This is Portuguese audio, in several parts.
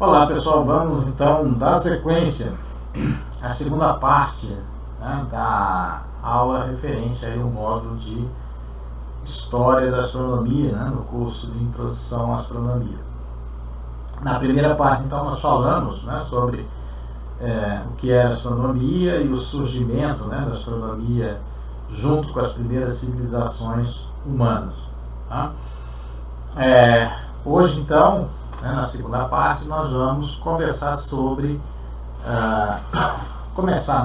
Olá pessoal, vamos então dar sequência à segunda parte, né, da aula referente aí ao módulo de História da Astronomia, né, no curso de Introdução à Astronomia. Na primeira parte então nós falamos, né, sobre o que era a astronomia e o surgimento, né, da astronomia junto com as primeiras civilizações humanas. Tá? Hoje então, na segunda parte, nós vamos conversar sobre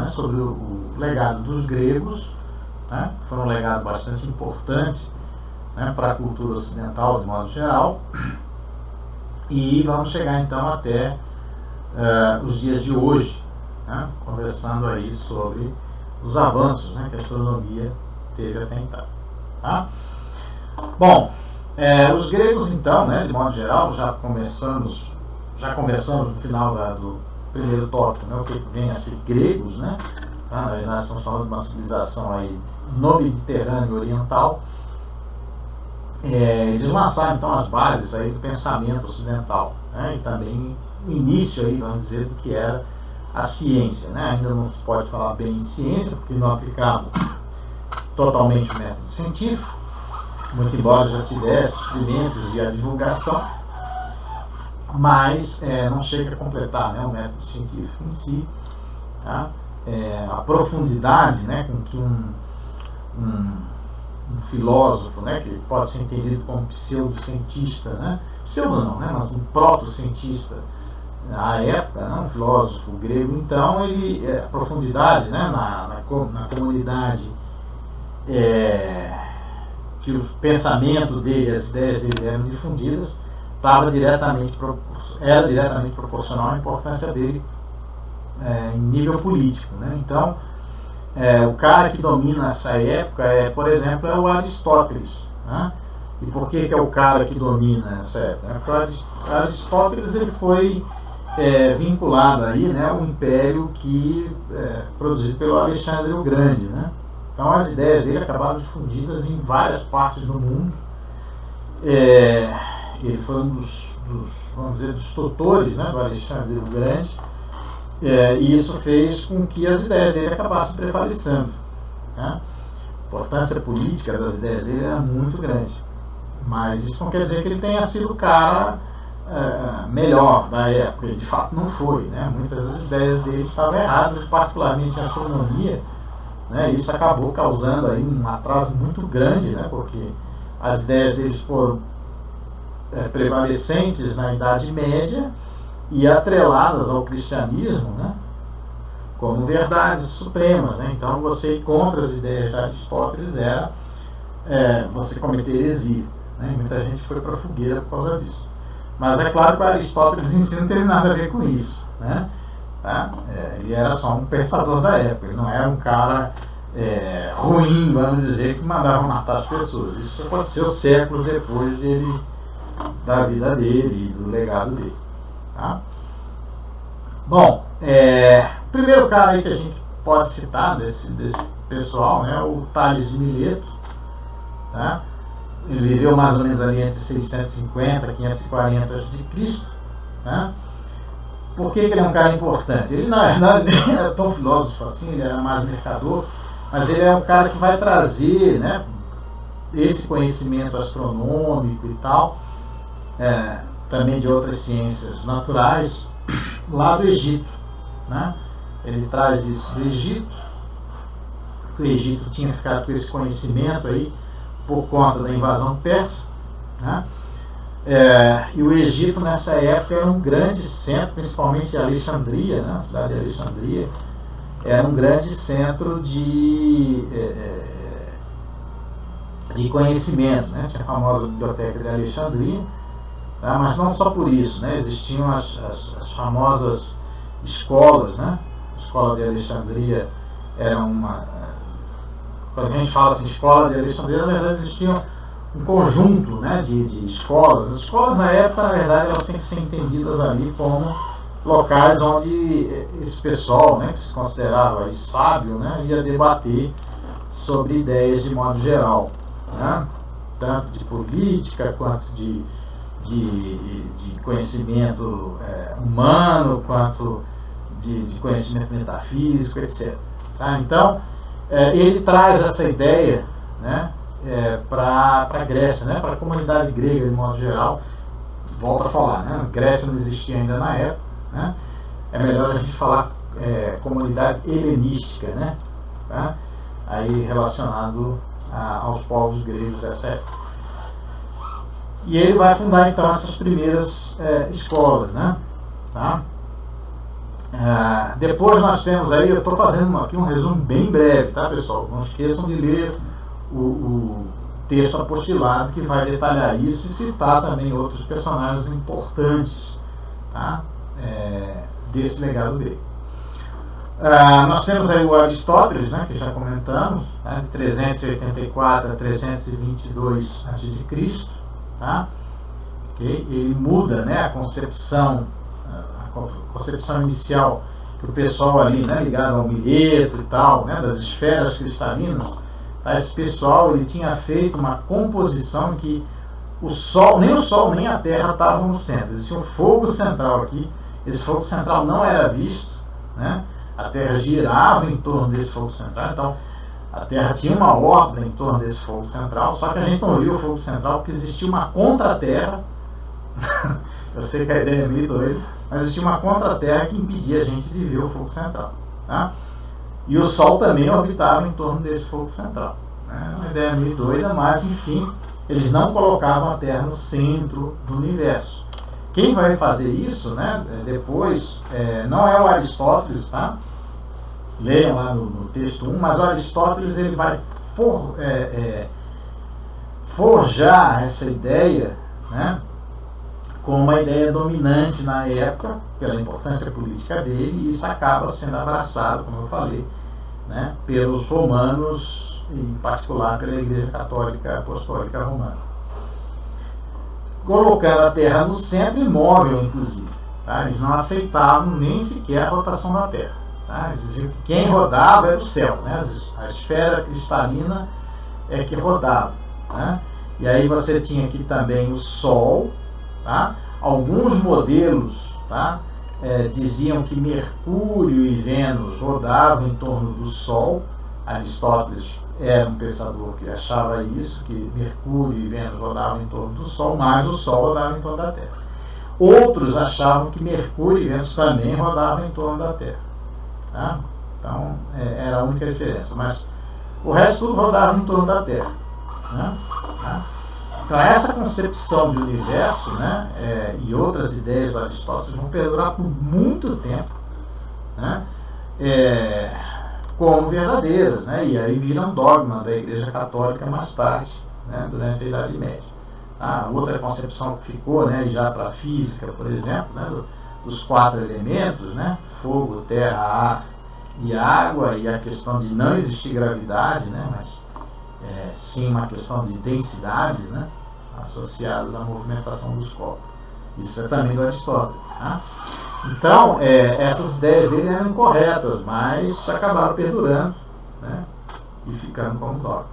sobre o legado dos gregos, né, que foi um legado bastante importante, né, para a cultura ocidental de modo geral, e vamos chegar então até os dias de hoje, né, conversando aí sobre os avanços, né, que a astronomia teve até então. Tá? Bom, os gregos então, né, de modo geral, já conversamos no final do primeiro tópico, né, o que vem a ser gregos, né? Tá? Na verdade estamos falando de uma civilização aí no Mediterrâneo Oriental. Eles lançaram então as bases aí do pensamento ocidental, né, e também o início aí, vamos dizer, do que era a ciência, né? Ainda não se pode falar bem em ciência porque não aplicava totalmente o método científico, muito embora já tivesse experimentos e a divulgação, mas não chega a completar, né, o método científico em si, tá? A profundidade, né, com que um filósofo, né, que pode ser entendido como pseudocientista, né, pseudo não, né, mas um proto-cientista à época, né, um filósofo grego, então a profundidade, né, na comunidade que o pensamento dele, as ideias dele eram difundidas, era diretamente proporcional à importância dele em nível político, né? Então, o cara que domina essa época, por exemplo, é o Aristóteles, né? E por que é o cara que domina essa época? Porque o Aristóteles ele foi vinculado aí, né, ao império produzido pelo Alexandre o Grande, né? Então as ideias dele acabaram difundidas em várias partes do mundo. Ele foi um dos tutores, né, do Alexandre o Grande, e isso fez com que as ideias dele acabassem prevalecendo, né? A importância política das ideias dele era muito grande, mas isso não quer dizer que ele tenha sido o cara melhor da época. De fato não foi, né? Muitas das ideias dele estavam erradas, e particularmente a astronomia, né, isso acabou causando aí um atraso muito grande, né, porque as ideias deles foram prevalecentes na Idade Média e atreladas ao cristianismo, né, como verdades supremas, né? Então você ir contra as ideias de Aristóteles era você cometer heresia, né? Muita gente foi para a fogueira por causa disso. Mas é claro que o Aristóteles em si não teve nada a ver com isso, né? Tá? Ele era só um pensador da época, ele não era um cara ruim, vamos dizer, que mandava matar as pessoas. Isso aconteceu séculos depois da vida dele e do legado dele. Tá? Bom, o primeiro cara aí que a gente pode citar desse pessoal, né, o Tales de Mileto. Tá? Ele viveu mais ou menos ali entre 650 e 540 a.C. Né? Por que ele é um cara importante? Ele na verdade não era tão filósofo assim, ele era mais mercador, mas ele é um cara que vai trazer, né, esse conhecimento astronômico e tal, também de outras ciências naturais, lá do Egito. Né? Ele traz isso do Egito, que o Egito tinha ficado com esse conhecimento aí por conta da invasão persa, né? E o Egito nessa época era um grande centro, principalmente Alexandria, né? A cidade de Alexandria era um grande centro de conhecimento, né? Tinha a famosa biblioteca de Alexandria, tá? Mas não só por isso, né? Existiam as famosas escolas, né? A escola de Alexandria era quando a gente fala assim, escola de Alexandria, na verdade existiam um conjunto, né, de escolas. As escolas na época, na verdade, elas têm que ser entendidas ali como locais onde esse pessoal, né, que se considerava sábio, né, ia debater sobre ideias de modo geral, né, tanto de política quanto de de conhecimento humano, quanto de conhecimento metafísico, etc. Tá? Então, ele traz essa ideia, né, para a Grécia, né, para a comunidade grega de modo geral. Volto a falar, né, a Grécia não existia ainda na época, né, é melhor a gente falar comunidade helenística, né, tá? Aí relacionado aos povos gregos dessa época. E ele vai fundar então essas primeiras escolas, né, tá? Depois nós temos aí, eu estou fazendo aqui um resumo bem breve, tá, pessoal? Não esqueçam de ler o texto apostilado que vai detalhar isso e citar também outros personagens importantes, tá, desse legado grego. Nós temos aí o Aristóteles, né, que já comentamos, né, de 384 a 322 a.C., tá? Okay? Ele muda, né, a concepção inicial que o pessoal ali, né, ligado ao Mileto e tal, né, das esferas cristalinas, tá? Esse pessoal ele tinha feito uma composição em que nem o Sol nem a Terra estavam no centro. Existia um fogo central aqui. Esse fogo central não era visto, né? A Terra girava em torno desse fogo central, então a Terra tinha uma órbita em torno desse fogo central, só que a gente não viu o fogo central porque existia uma contra-terra. Eu sei que a ideia é meio doida, mas existia uma contra-terra que impedia a gente de ver o fogo central, tá? E o Sol também orbitava em torno desse fogo central, né? Uma ideia meio doida, mas enfim, eles não colocavam a Terra no centro do universo. Quem vai fazer isso, né, depois, não é o Aristóteles, tá? Leiam lá no texto 1, mas o Aristóteles ele vai forjar essa ideia, né, como uma ideia dominante na época, pela importância política dele, e isso acaba sendo abraçado, como eu falei, né, pelos romanos, em particular pela Igreja Católica Apostólica Romana. Colocando a Terra no centro, imóvel, inclusive. Tá? Eles não aceitavam nem sequer a rotação da Terra. Tá? Eles diziam que quem rodava era o céu, né? A esfera cristalina é que rodava. Né? E aí você tinha aqui também o Sol. Tá? Alguns modelos, tá, diziam que Mercúrio e Vênus rodavam em torno do Sol. Aristóteles era um pensador que achava isso, que Mercúrio e Vênus rodavam em torno do Sol, mas o Sol rodava em torno da Terra. Outros achavam que Mercúrio e Vênus também rodavam em torno da Terra. Tá? Então, era a única diferença. Mas o resto tudo rodava em torno da Terra. Né? Tá? Então, essa concepção de universo, né, e outras ideias do Aristóteles vão perdurar por muito tempo, né, como verdadeiras, né, e aí viram dogma da Igreja Católica mais tarde, né, durante a Idade Média. Outra concepção que ficou, né, já para a física, por exemplo, né, dos 4 elementos, né, fogo, terra, ar e água, e a questão de não existir gravidade, né, mas sim uma questão de densidade, né, associadas à movimentação dos corpos. Isso é também do Aristóteles. Tá? Então, essas ideias dele eram incorretas, mas acabaram perdurando, né, e ficando como dogma.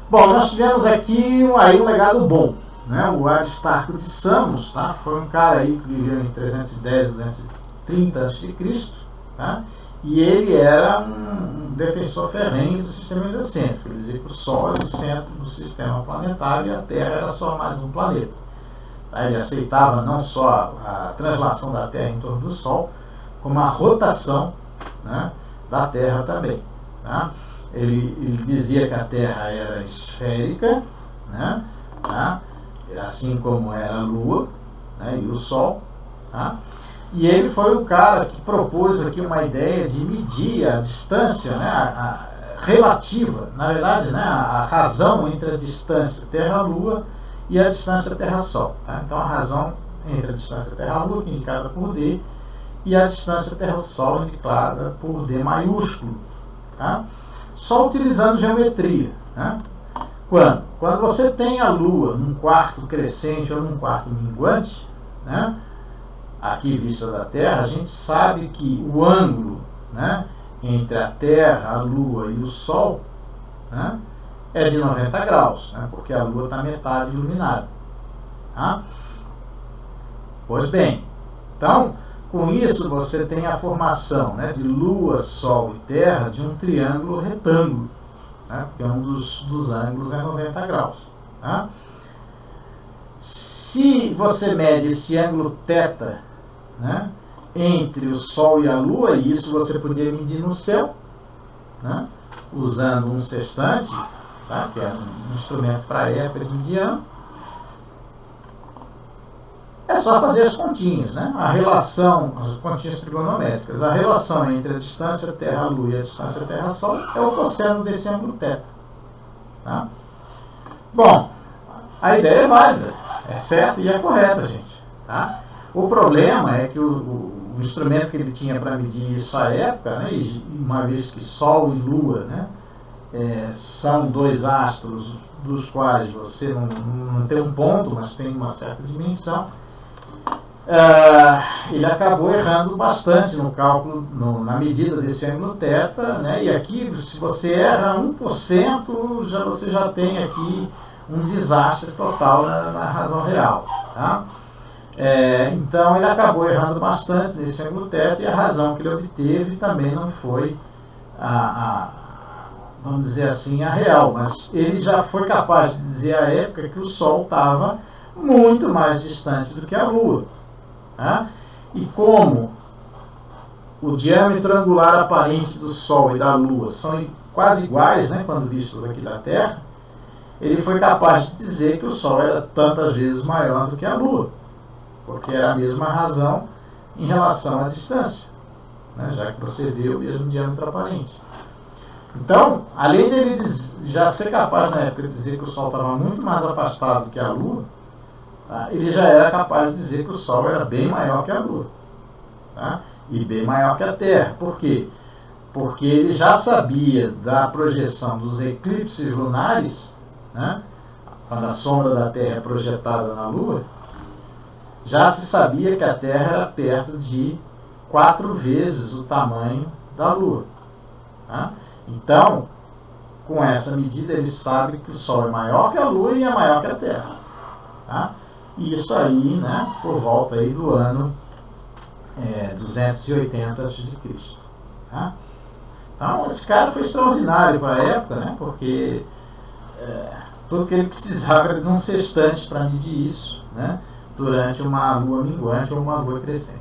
Bom, nós tivemos aqui um legado bom. Né? O Aristarco de Samos, tá? Foi um cara aí que viveu em 310 230 a.C., tá? E ele era um defensor ferrenho do sistema heliocêntrico. Ele dizia que o Sol era o centro do sistema planetário e a Terra era só mais um planeta. Tá? Ele aceitava não só a translação da Terra em torno do Sol, como a rotação, né, da Terra também. Tá? Ele dizia que a Terra era esférica, né, tá? Assim como era a Lua, né, e o Sol. Tá? E ele foi o cara que propôs aqui uma ideia de medir a distância, né, a relativa, na verdade, né, a razão entre a distância Terra-Lua e a distância Terra-Sol. Tá? Então a razão entre a distância Terra-Lua, que é indicada por D, e a distância Terra-Sol, indicada por D maiúsculo. Tá? Só utilizando geometria. Né? Quando você tem a Lua num quarto crescente ou num quarto minguante, né, aqui vista da Terra, a gente sabe que o ângulo, né, entre a Terra, a Lua e o Sol, né, é de 90 graus, né, porque a Lua está metade iluminada. Tá? Pois bem, então, com isso você tem a formação, né, de Lua, Sol e Terra de um triângulo retângulo, né, porque um dos ângulos é 90 graus. Tá? Se você mede esse ângulo θ, né, entre o Sol e a Lua, e isso você podia medir no céu, né, usando um sextante, tá, que é um instrumento para a época de mediano, é só fazer as continhas, né? A relação, as continhas trigonométricas, a relação entre a distância Terra-Lua e a distância Terra-Sol é o cosseno desse ângulo θ. Tá? Bom, a ideia é válida, é certa e é correta, gente. Tá? O problema é que o instrumento que ele tinha para medir isso à época, né, e uma vez que Sol e Lua, né, são dois astros dos quais você não tem um ponto, mas tem uma certa dimensão, ele acabou errando bastante no cálculo, na medida desse ângulo θ, né, e aqui, se você erra 1%, você já tem aqui um desastre total na razão real. Tá? Então ele acabou errando bastante nesse ângulo θ, e a razão que ele obteve também não foi vamos dizer assim, a real, mas ele já foi capaz de dizer à época que o Sol estava muito mais distante do que a Lua. Tá? E como o diâmetro angular aparente do Sol e da Lua são quase iguais, né, quando vistos aqui da Terra, ele foi capaz de dizer que o Sol era tantas vezes maior do que a Lua, porque era a mesma razão em relação à distância, né, já que você vê o mesmo diâmetro aparente. Então, além dele já ser capaz na época de dizer que o Sol estava muito mais afastado do que a Lua, tá, ele já era capaz de dizer que o Sol era bem maior que a Lua, tá, e bem maior que a Terra. Por quê? Porque ele já sabia da projeção dos eclipses lunares, né, quando a sombra da Terra é projetada na Lua, já se sabia que a Terra era perto de 4 vezes o tamanho da Lua. Tá? Então, com essa medida, ele sabe que o Sol é maior que a Lua e é maior que a Terra. Tá? E isso aí, né, por volta aí do ano 280 a.C. Tá? Então, esse cara foi extraordinário para a época, né, porque tudo que ele precisava era de um sextante para medir isso, né, durante uma lua minguante ou uma lua crescente.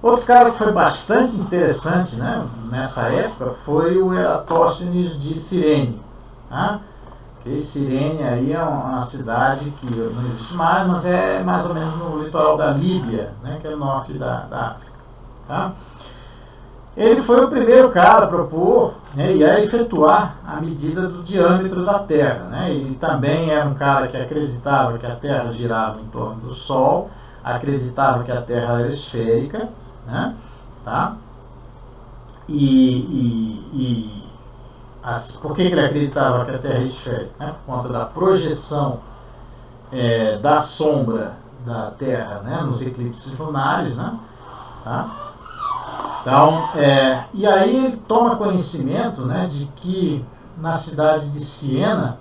Outro cara que foi bastante interessante, né, nessa época foi o Eratóstenes de Cirene. Tá? Que Cirene aí é uma cidade que não existe mais, mas é mais ou menos no litoral da Líbia, né, que é o norte da África. Tá? Ele foi o primeiro cara a propor, né, e a efetuar a medida do diâmetro da Terra. Né? Ele também era um cara que acreditava que a Terra girava em torno do Sol, acreditava que a Terra era esférica, né? Tá? Por que ele acreditava que a Terra é esférica? Né? Por conta da projeção da sombra da Terra, né, nos eclipses lunares. Né? Tá? Então, e aí ele toma conhecimento, né, de que na cidade de Siena,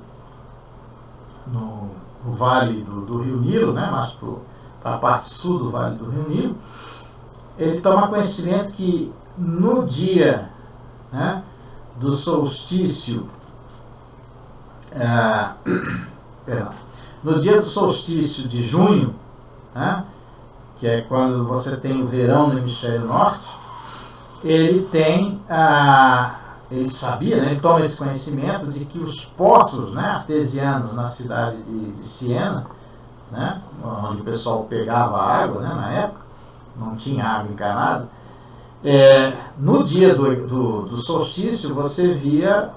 no vale do Rio Nilo, né, mais para a parte sul do vale do Rio Nilo, ele toma conhecimento que no dia, né, do solstício, no dia do solstício de junho, né, que é quando você tem o verão no hemisfério norte, ele sabia, né, ele toma esse conhecimento de que os poços, né, artesianos na cidade de Siena, né, onde o pessoal pegava água, né, na época, não tinha água encanada, no dia do solstício você via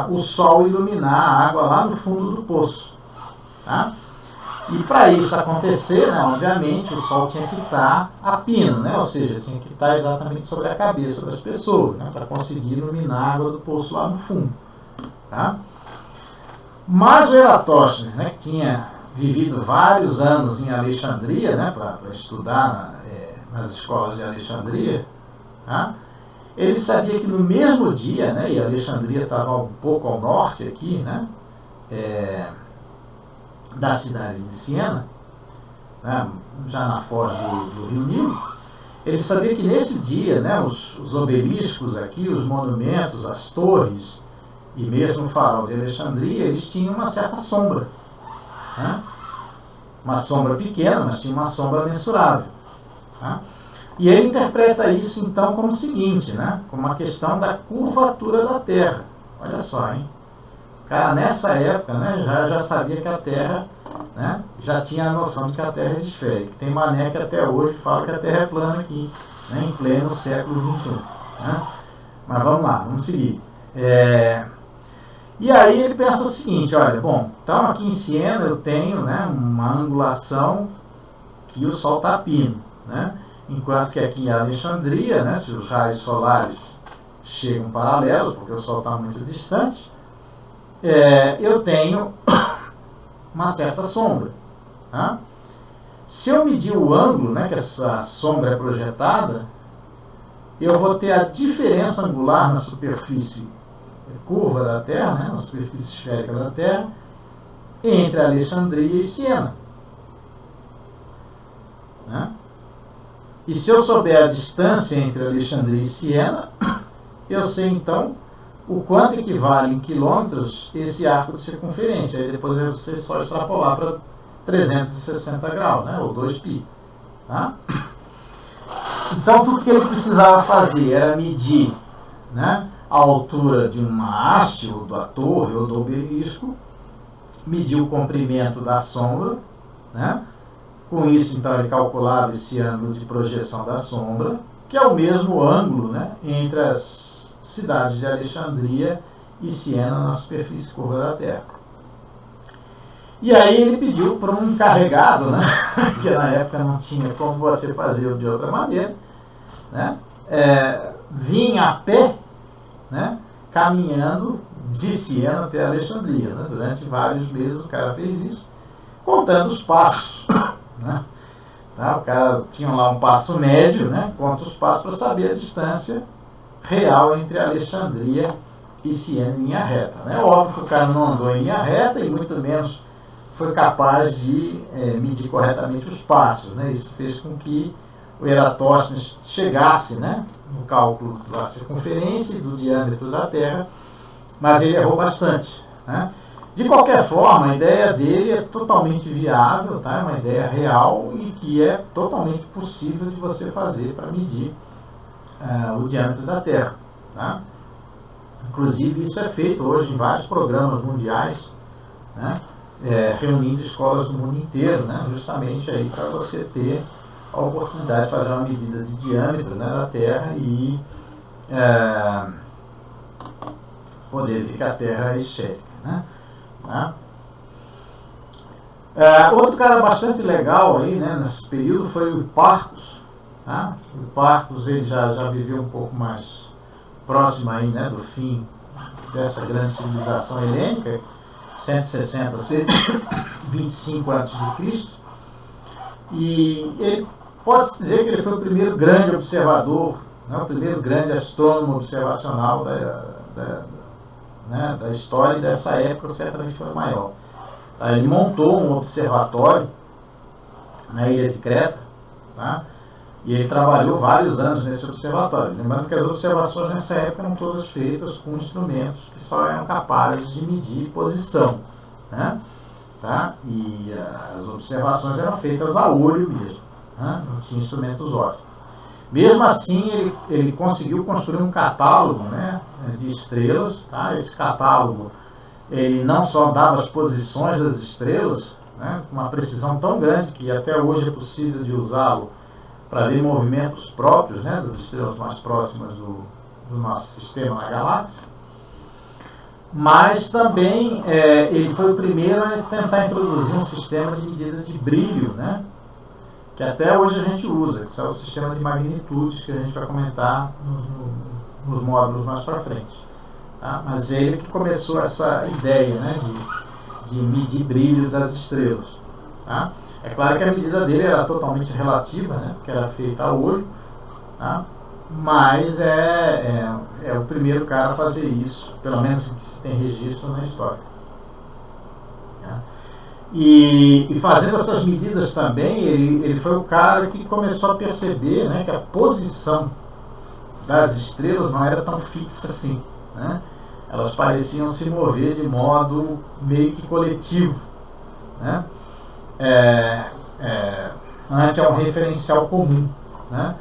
o sol iluminar a água lá no fundo do poço. Tá? E para isso acontecer, né, obviamente, o sol tinha que estar a pino, né, ou seja, tinha que estar exatamente sobre a cabeça das pessoas, né, para conseguir iluminar a água do poço lá no fundo. Tá? Mas o Eratóstenes, né, que tinha vivido vários anos em Alexandria, né, para estudar nas escolas de Alexandria, tá? Ele sabia que no mesmo dia, né, e Alexandria estava um pouco ao norte aqui, né, da cidade de Siena, né, já na foz do Rio Nilo, ele sabia que nesse dia, né, os obeliscos aqui, os monumentos, as torres e mesmo o farol de Alexandria, eles tinham uma certa sombra, né? Uma sombra pequena, mas tinha uma sombra mensurável, tá? E ele interpreta isso então como o seguinte, né? Como uma questão da curvatura da Terra. Olha só, hein? O cara nessa época, né, já sabia que a Terra, né, já tinha a noção de que a Terra é esférica. Tem mané que até hoje fala que a Terra é plana aqui, né, em pleno século XXI. Né? Mas vamos lá, vamos seguir. E aí ele pensa o seguinte, olha, bom, então aqui em Siena eu tenho, né, uma angulação que o Sol está a pino, né? Enquanto que aqui em Alexandria, né, se os raios solares chegam paralelos, porque o Sol está muito distante, eu tenho uma certa sombra. Tá? Se eu medir o ângulo, né, que essa sombra é projetada, eu vou ter a diferença angular na superfície curva da Terra, né, na superfície esférica da Terra, entre Alexandria e Siena. Né? E se eu souber a distância entre Alexandria e Siena, eu sei então o quanto equivale em quilômetros esse arco de circunferência. Aí depois você só extrapolar para 360 graus, né? Ou 2π. Tá? Então tudo que ele precisava fazer era medir, né, a altura de uma haste, ou da torre, ou do obelisco, medir o comprimento da sombra, né? Com isso, então, ele calculava esse ângulo de projeção da sombra, que é o mesmo ângulo, né, entre as cidades de Alexandria e Siena na superfície curva da Terra. E aí ele pediu para um encarregado, né, que na época não tinha como você fazer de outra maneira, né, vinha a pé, né, caminhando de Siena até Alexandria. Né, durante vários meses o cara fez isso, contando os passos. Né? Tá? O cara tinha lá um passo médio, né? Conta os passos para saber a distância real entre Alexandria e Siena em linha reta. Né? Óbvio que o cara não andou em linha reta e muito menos foi capaz de medir corretamente os passos. Né? Isso fez com que o Eratóstenes chegasse, né, no cálculo da circunferência e do diâmetro da Terra, mas ele errou bastante. Né? De qualquer forma, a ideia dele é totalmente viável, tá? É uma ideia real e que é totalmente possível de você fazer para medir o diâmetro da Terra. Tá? Inclusive, isso é feito hoje em vários programas mundiais, né? Reunindo escolas do mundo inteiro, né? Justamente aí para você ter a oportunidade de fazer uma medida de diâmetro, né, da Terra e poder ver que a Terra é esférica. Né? Outro cara bastante legal aí, né, nesse período foi o Hipparcos. Tá? O Hipparcos ele já viveu um pouco mais próximo aí, né, do fim dessa grande civilização helênica, 160, 125 a.C. E ele pode-se dizer que ele foi o primeiro grande observador, né, o primeiro grande astrônomo observacional da história, e dessa época certamente foi o maior. Tá? Ele montou um observatório na ilha de Creta, tá? E ele trabalhou vários anos nesse observatório. Lembrando que as observações nessa época eram todas feitas com instrumentos que só eram capazes de medir posição. Né? Tá? E as observações eram feitas a olho mesmo, né? Não tinha instrumentos ópticos. Mesmo assim, ele conseguiu construir um catálogo, né, de estrelas. Tá? Esse catálogo ele não só dava as posições das estrelas, né, com uma precisão tão grande que até hoje é possível de usá-lo para ver movimentos próprios, né, das estrelas mais próximas do nosso sistema na galáxia, mas também ele foi o primeiro a tentar introduzir um sistema de medida de brilho, né, que até hoje a gente usa, que é o sistema de magnitudes que a gente vai comentar nos módulos mais para frente. Tá? Mas ele que começou essa ideia, né, de medir brilho das estrelas. Tá? É claro que a medida dele era totalmente relativa, né, porque era feita a olho, tá? Mas é o primeiro cara a fazer isso, pelo menos que se tem registro na história. E fazendo essas medidas também, ele foi o cara que começou a perceber, né, que a posição das estrelas não era tão fixa assim, né? Elas pareciam se mover de modo meio que coletivo, né? Ante a um referencial comum, né?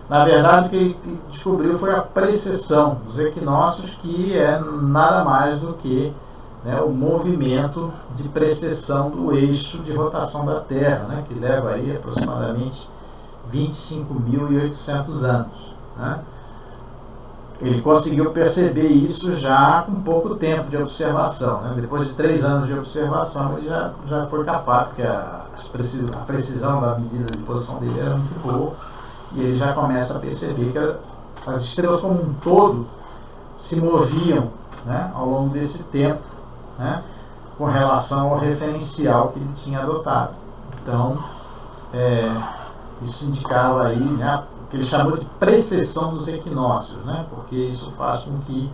Na verdade, o que ele descobriu foi a precessão dos equinócios, que é nada mais do que, né, o movimento de precessão do eixo de rotação da Terra, né, que leva aí aproximadamente 25.800 anos. Né? Ele conseguiu perceber isso já com pouco tempo de observação. Né? Depois de 3 anos de observação, ele já foi capaz, porque a precisão da medida de posição dele era muito boa, e ele já começa a perceber que as estrelas como um todo se moviam, né, ao longo desse tempo, né, com relação ao referencial que ele tinha adotado. Então, isso indicava aí, né, o que ele chamou de precessão dos equinócios, né, porque isso faz com que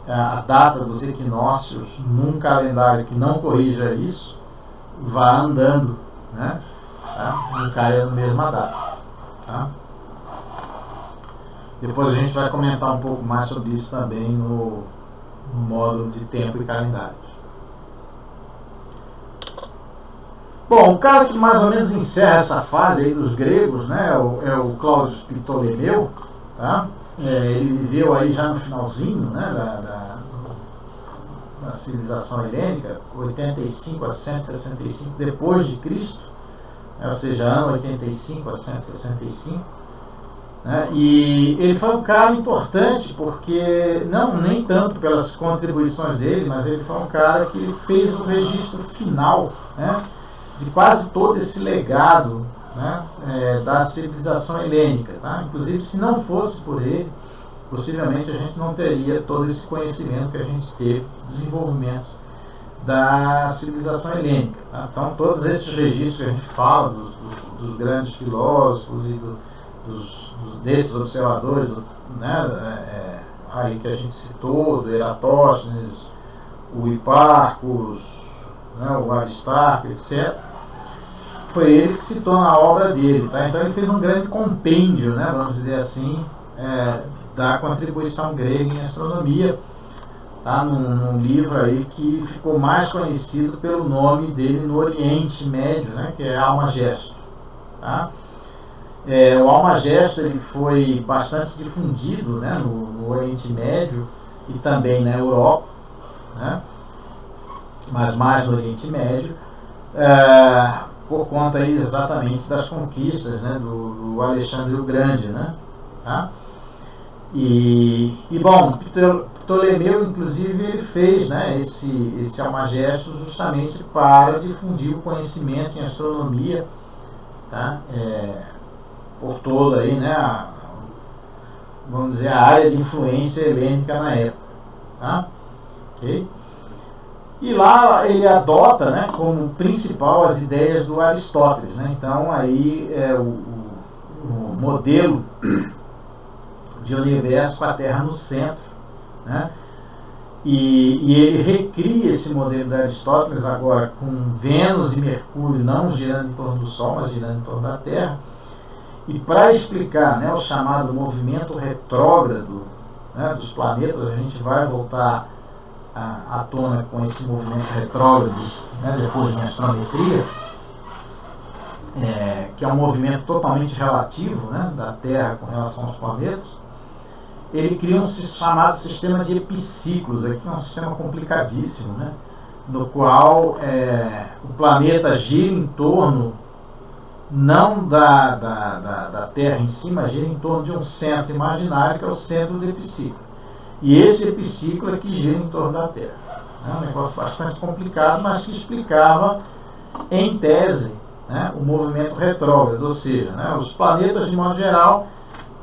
a data dos equinócios, num calendário que não corrija isso, vá andando, né, tá? Não caia na mesma data. Tá? Depois a gente vai comentar um pouco mais sobre isso também no módulo de tempo e calendários. Bom, o cara que mais ou menos encerra essa fase aí dos gregos, né, é o Cláudio Ptolomeu. Tá? Ele viveu aí já no finalzinho, né, da civilização helênica, 85 a 165 depois de Cristo, ou seja, ano 85 a 165. Né? E ele foi um cara importante porque, nem tanto pelas contribuições dele, mas ele foi um cara que fez o registro final, né, de quase todo esse legado, né, da civilização helênica. Tá? Inclusive, se não fosse por ele, possivelmente a gente não teria todo esse conhecimento que a gente teve, desenvolvimento da civilização helênica. Tá? Então, todos esses registros que a gente fala, dos grandes filósofos e desses observadores, né, aí que a gente citou, do Eratóstenes, o Hipparcus, né, o Aristarco, etc., foi ele que citou na obra dele. Tá? Então ele fez um grande compêndio, né, vamos dizer assim, da contribuição grega em astronomia, tá? Num livro aí que ficou mais conhecido pelo nome dele no Oriente Médio, né, que é Almagesto. Tá? O Almagesto ele foi bastante difundido, né, no Oriente Médio e também na Europa, né, mas mais no Oriente Médio, por conta aí exatamente das conquistas, né, do Alexandre o Grande. Né, tá? Bom, Ptolomeu, inclusive, ele fez, né, esse Almagesto justamente para difundir o conhecimento em astronomia, tá? Por toda aí, né, vamos dizer, a área de influência helênica na época. Tá? Okay? E lá ele adota, né, como principal as ideias do Aristóteles. Né? Então aí o modelo de universo com a Terra no centro. Né? E ele recria esse modelo de Aristóteles agora com Vênus e Mercúrio não girando em torno do Sol, mas girando em torno da Terra. E para explicar, né, o chamado movimento retrógrado, né, dos planetas, a gente vai voltar à tona com esse movimento retrógrado, né, depois em astrometria, que é um movimento totalmente relativo, né, da Terra com relação aos planetas. Ele cria um chamado sistema de epiciclos, aqui é um sistema complicadíssimo, né, no qual o planeta gira em torno não da Terra em si, mas gira em torno de um centro imaginário que é o centro do epiciclo. E esse epiciclo é que gira em torno da Terra. É um negócio bastante complicado, mas que explicava, em tese, né, o movimento retrógrado, ou seja, né, os planetas, de modo geral,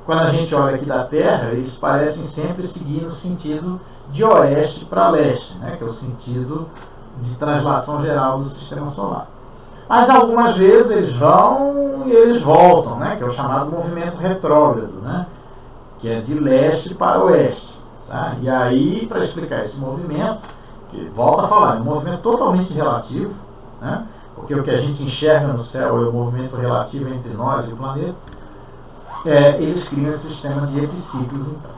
quando a gente olha aqui da Terra, eles parecem sempre seguir no sentido de oeste para leste, né, que é o sentido de translação geral do sistema solar. Mas algumas vezes eles vão e eles voltam, né, que é o chamado movimento retrógrado, né, que é de leste para oeste. Tá? E aí, para explicar esse movimento, que volta a falar, é um movimento totalmente relativo, né? Porque o que a gente enxerga no céu é o movimento relativo entre nós e o planeta. Eles criam esse sistema de epiciclos, então.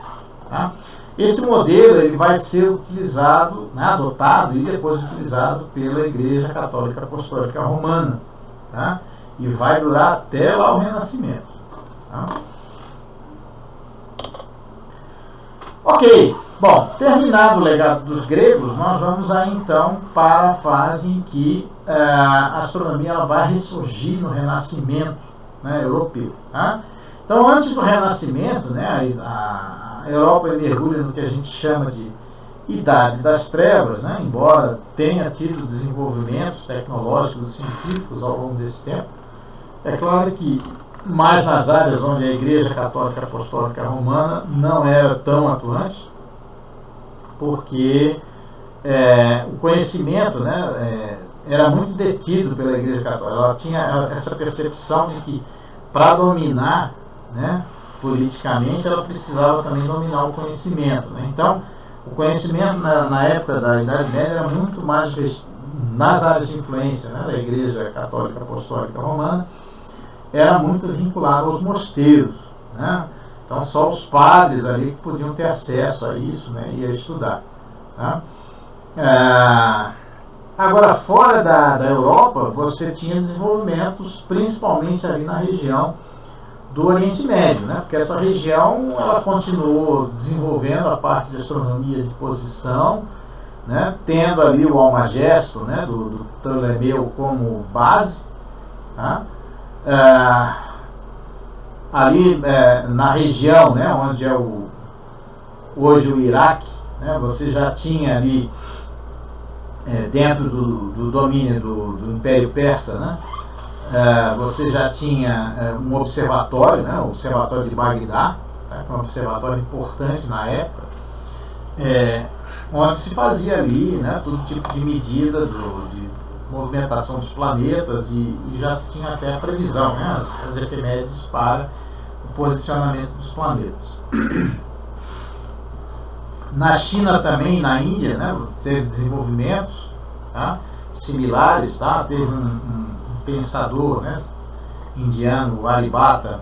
Tá? Esse modelo ele vai ser utilizado, né, adotado e depois utilizado pela Igreja Católica Apostólica Romana, tá? E vai durar até lá o Renascimento. Tá? Ok, bom, terminado o legado dos gregos, nós vamos aí então para a fase em que a astronomia ela vai ressurgir no Renascimento, né, europeu. Tá? Então, antes do Renascimento, né, a Europa mergulha no que a gente chama de Idade das Trevas, né, embora tenha tido desenvolvimentos tecnológicos e científicos ao longo desse tempo. É claro que mais nas áreas onde a Igreja Católica Apostólica Romana não era tão atuante, porque o conhecimento, né, era muito detido pela Igreja Católica. Ela tinha essa percepção de que para dominar, né, politicamente, ela precisava também dominar o conhecimento. Né? Então, o conhecimento na época da Idade Média era muito mais nas áreas de influência, né, da Igreja Católica Apostólica Romana, era muito vinculado aos mosteiros. Né? Então, só os padres ali que podiam ter acesso a isso, né, e a estudar. Tá? Agora, fora da Europa, você tinha desenvolvimentos, principalmente ali na região do Oriente Médio, né? Porque essa região ela continuou desenvolvendo a parte de astronomia de posição, né? Tendo ali o Almagesto, né? do Ptolomeu como base. Tá? Ali na região, né? Onde é hoje o Iraque, né? Você já tinha ali dentro do domínio do Império Persa, né? Você já tinha um observatório, né? O Observatório de Bagdá, tá? Que é um observatório importante na época, onde se fazia ali, né, todo tipo de medida de movimentação dos planetas e já se tinha até a previsão, né? As efemérides para o posicionamento dos planetas. Na China também, na Índia, né, teve desenvolvimentos, tá, similares. Tá? Teve um pensador, né, indiano, o Aryabhata,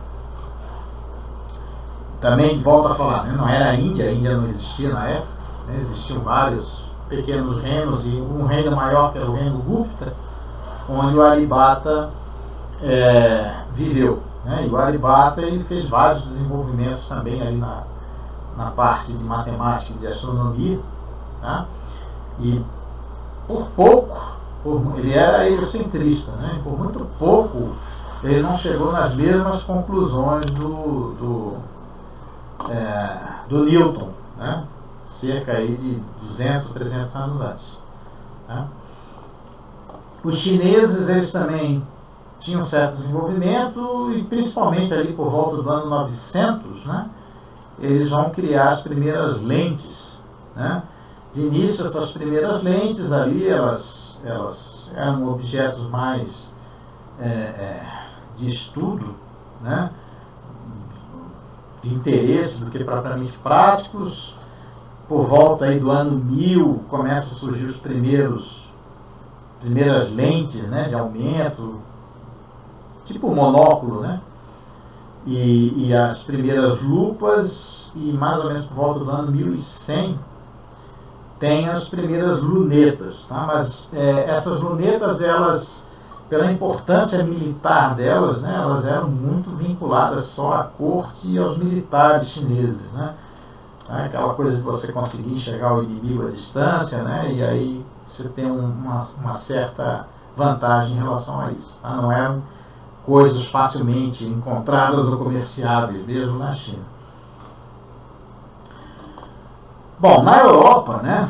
também volta a falar, né, não era a Índia não existia na época, né, existiam vários pequenos reinos e um reino maior que era o reino Gupta, onde o Aryabhata viveu. Né, e o Aryabhata ele fez vários desenvolvimentos também ali na parte de matemática e de astronomia, tá? E por pouco, ele era heliocentrista, né? Por muito pouco ele não chegou nas mesmas conclusões do Newton, né? Cerca aí de 200, 300 anos antes. Tá? Os chineses eles também tinham certo desenvolvimento e principalmente ali por volta do ano 900, né? Eles vão criar as primeiras lentes. Né? De início, essas primeiras lentes ali, elas eram objetos mais de estudo, né? De interesse do que propriamente práticos. Por volta aí do ano 1000, começam a surgir os primeiras lentes, né, de aumento, tipo monóculo, né? E as primeiras lupas, e mais ou menos por volta do ano 1100 tem as primeiras lunetas, tá? Mas essas lunetas, elas, pela importância militar delas, né, elas eram muito vinculadas só à corte e aos militares chineses, né? Aquela coisa de você conseguir enxergar o inimigo à distância, né? E aí você tem uma certa vantagem em relação a isso, tá? Não eram coisas facilmente encontradas ou comerciáveis, mesmo na China. Bom, na Europa, né,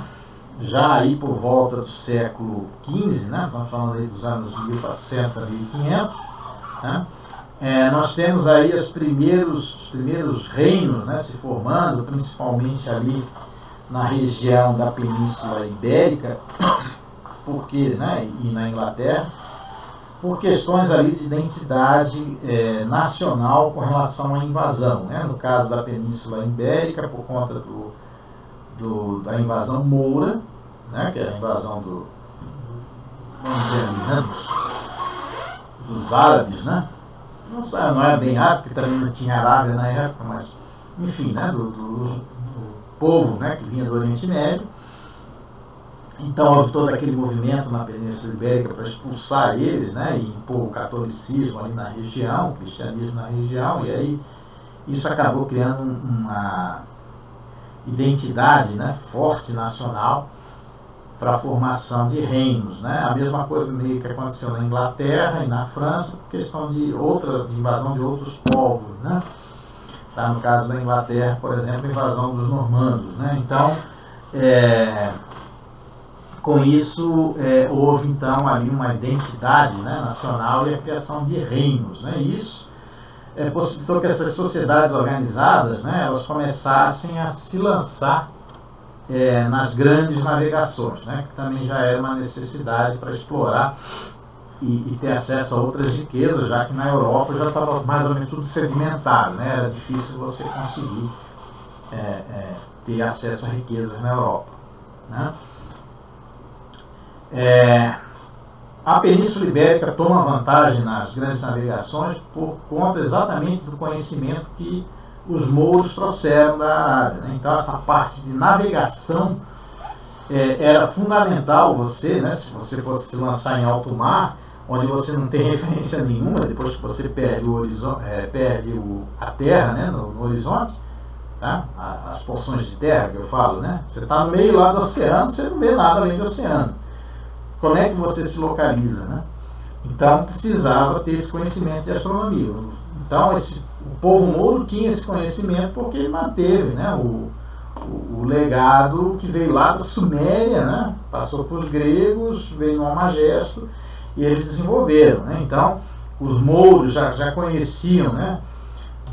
já aí por volta do século XV, né, estamos falando aí dos anos 1400 a 1500, né, nós temos aí os primeiros reinos, né, se formando, principalmente ali na região da Península Ibérica, porque, né, e na Inglaterra, por questões ali de identidade nacional com relação à invasão, né? No caso da Península Ibérica, por conta da invasão moura, né? Que é a invasão vamos dizer ali, né, dos árabes, né? Não era bem árabe, porque também não tinha Arábia na época, mas enfim, né, do povo, né, que vinha do Oriente Médio. Então houve todo aquele movimento na Península Ibérica para expulsar eles, né, e impor o catolicismo ali na região, o cristianismo na região, e aí isso acabou criando uma identidade, né, forte nacional para a formação de reinos, né? A mesma coisa meio que aconteceu na Inglaterra e na França, por questão de invasão de outros povos, né? Tá, no caso da Inglaterra, por exemplo, a invasão dos normandos, né? Então, com isso, houve então ali uma identidade, né, nacional e a criação de reinos, né? E isso possibilitou que essas sociedades organizadas, né, elas começassem a se lançar nas grandes navegações, né, que também já era uma necessidade para explorar e ter acesso a outras riquezas, já que na Europa já estava mais ou menos tudo sedimentado, né, era difícil você conseguir ter acesso a riquezas na Europa, né. A Península Ibérica toma vantagem nas grandes navegações por conta exatamente do conhecimento que os mouros trouxeram da Arábia, né? Então essa parte de navegação era fundamental você, né, se você fosse se lançar em alto mar, onde você não tem referência nenhuma, depois que você perde o horizonte, a terra, né, no horizonte, tá? As porções de terra que eu falo, né? Você está no meio lá do oceano, você não vê nada além do oceano. Como é que você se localiza, né? Então precisava ter esse conhecimento de astronomia. Então o povo mouro tinha esse conhecimento porque ele manteve, né, o legado que veio lá da Suméria, né, passou para os gregos, veio no Almagesto e eles desenvolveram, né? Então os mouros já conheciam, né,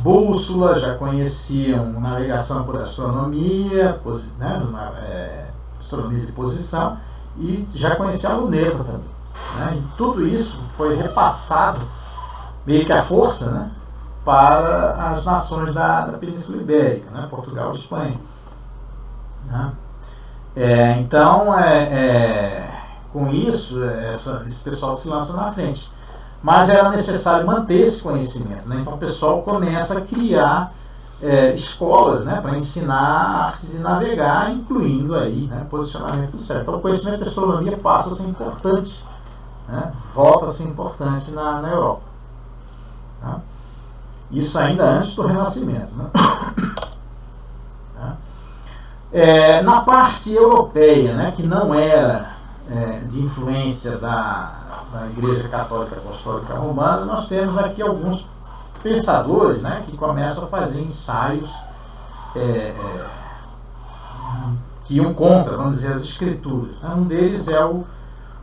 bússola, já conheciam navegação por astronomia, né, astronomia de posição, e já conhecia a luneta também, né? E tudo isso foi repassado meio que à força, né, para as nações da Península Ibérica, né, Portugal e Espanha, né? Então com isso esse pessoal se lança na frente, mas era necessário manter esse conhecimento, né? Então o pessoal começa a criar escolas, né, para ensinar a arte de navegar, incluindo aí, né, posicionamento do céu. Então o conhecimento de astronomia passa a ser importante, né, volta a ser importante na Europa, tá? Isso ainda antes do Renascimento, né? Na parte europeia, né, que não era de influência da Igreja Católica Apostólica Romana, nós temos aqui alguns pensadores, né, que começam a fazer ensaios que iam contra, vamos dizer, as escrituras. Um deles é o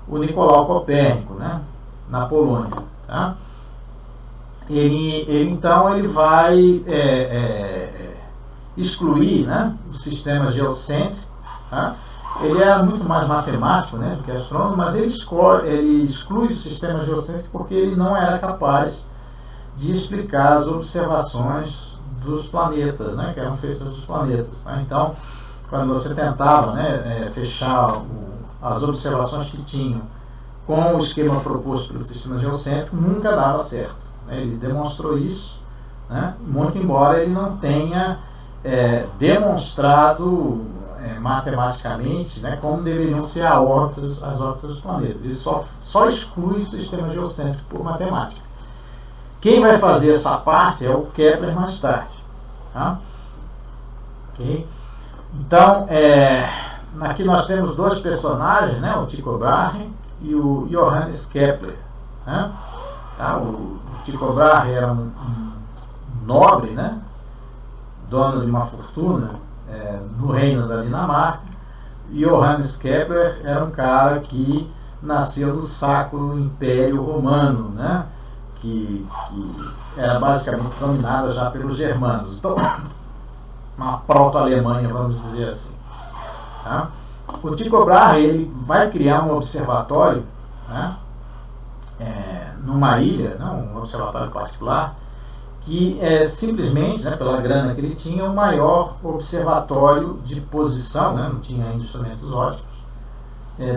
Nicolau Copérnico, né, na Polônia, tá? Ele vai excluir, né, o sistema geocêntrico, tá? Ele é muito mais matemático, né, do que astrônomo, mas ele exclui o sistema geocêntrico porque ele não era capaz de explicar as observações dos planetas, né, que eram feitas dos planetas, tá? Então, quando você tentava, né, fechar as observações que tinham com o esquema proposto pelo sistema geocêntrico, nunca dava certo, né? Ele demonstrou isso, né, muito embora ele não tenha demonstrado matematicamente, né, como deveriam ser as órbitas dos planetas. Ele só exclui o sistema geocêntrico por matemática. Quem vai fazer essa parte é o Kepler mais tarde, tá? Okay? Então, aqui nós temos dois personagens, né, o Tycho Brahe e o Johannes Kepler, né? Tá? O Tycho Brahe era um nobre, né, dono de uma fortuna no reino da Dinamarca, e Johannes Kepler era um cara que nasceu no Sacro Império Romano, né, que era basicamente dominada já pelos germanos. Então, uma proto-Alemanha, vamos dizer assim, tá? O Tycho Brahe, ele vai criar um observatório, né, numa ilha, né, um observatório particular, que simplesmente, né, pela grana que ele tinha, o maior observatório de posição, né, não tinha ainda instrumentos ópticos,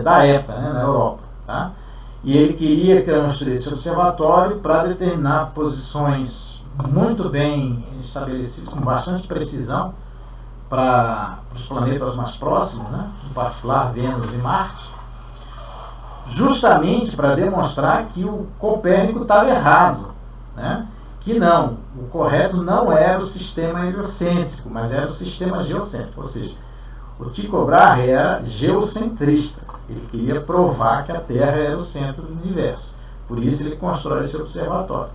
da época, né, na Europa, tá? E ele queria construir esse observatório para determinar posições muito bem estabelecidas, com bastante precisão, para os planetas mais próximos, né? Em particular Vênus e Marte, justamente para demonstrar que o Copérnico estava errado, né? Que não, o correto não era o sistema heliocêntrico, mas era o sistema geocêntrico, ou seja, o Tycho Brahe era geocentrista. Ele queria provar que a Terra era o centro do universo. Por isso ele constrói esse observatório.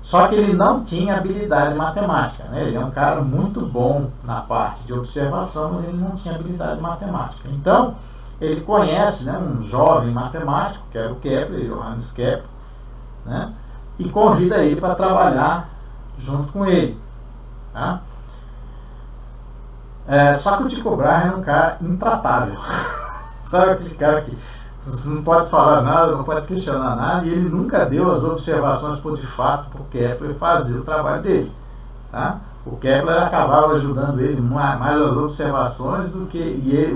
Só que ele não tinha habilidade matemática, né? Ele é um cara muito bom na parte de observação, mas ele não tinha habilidade matemática. Então, ele conhece, né, um jovem matemático, que era o Kepler, Johannes Kepler, né? E convida ele para trabalhar junto com ele. Tá? Só que o Tycho Brahe era um cara intratável. Sabe aquele cara que você não pode falar nada, não pode questionar nada, e ele nunca deu as observações por de fato para o Kepler fazer o trabalho dele. Tá? O Kepler acabava ajudando ele mais as observações do que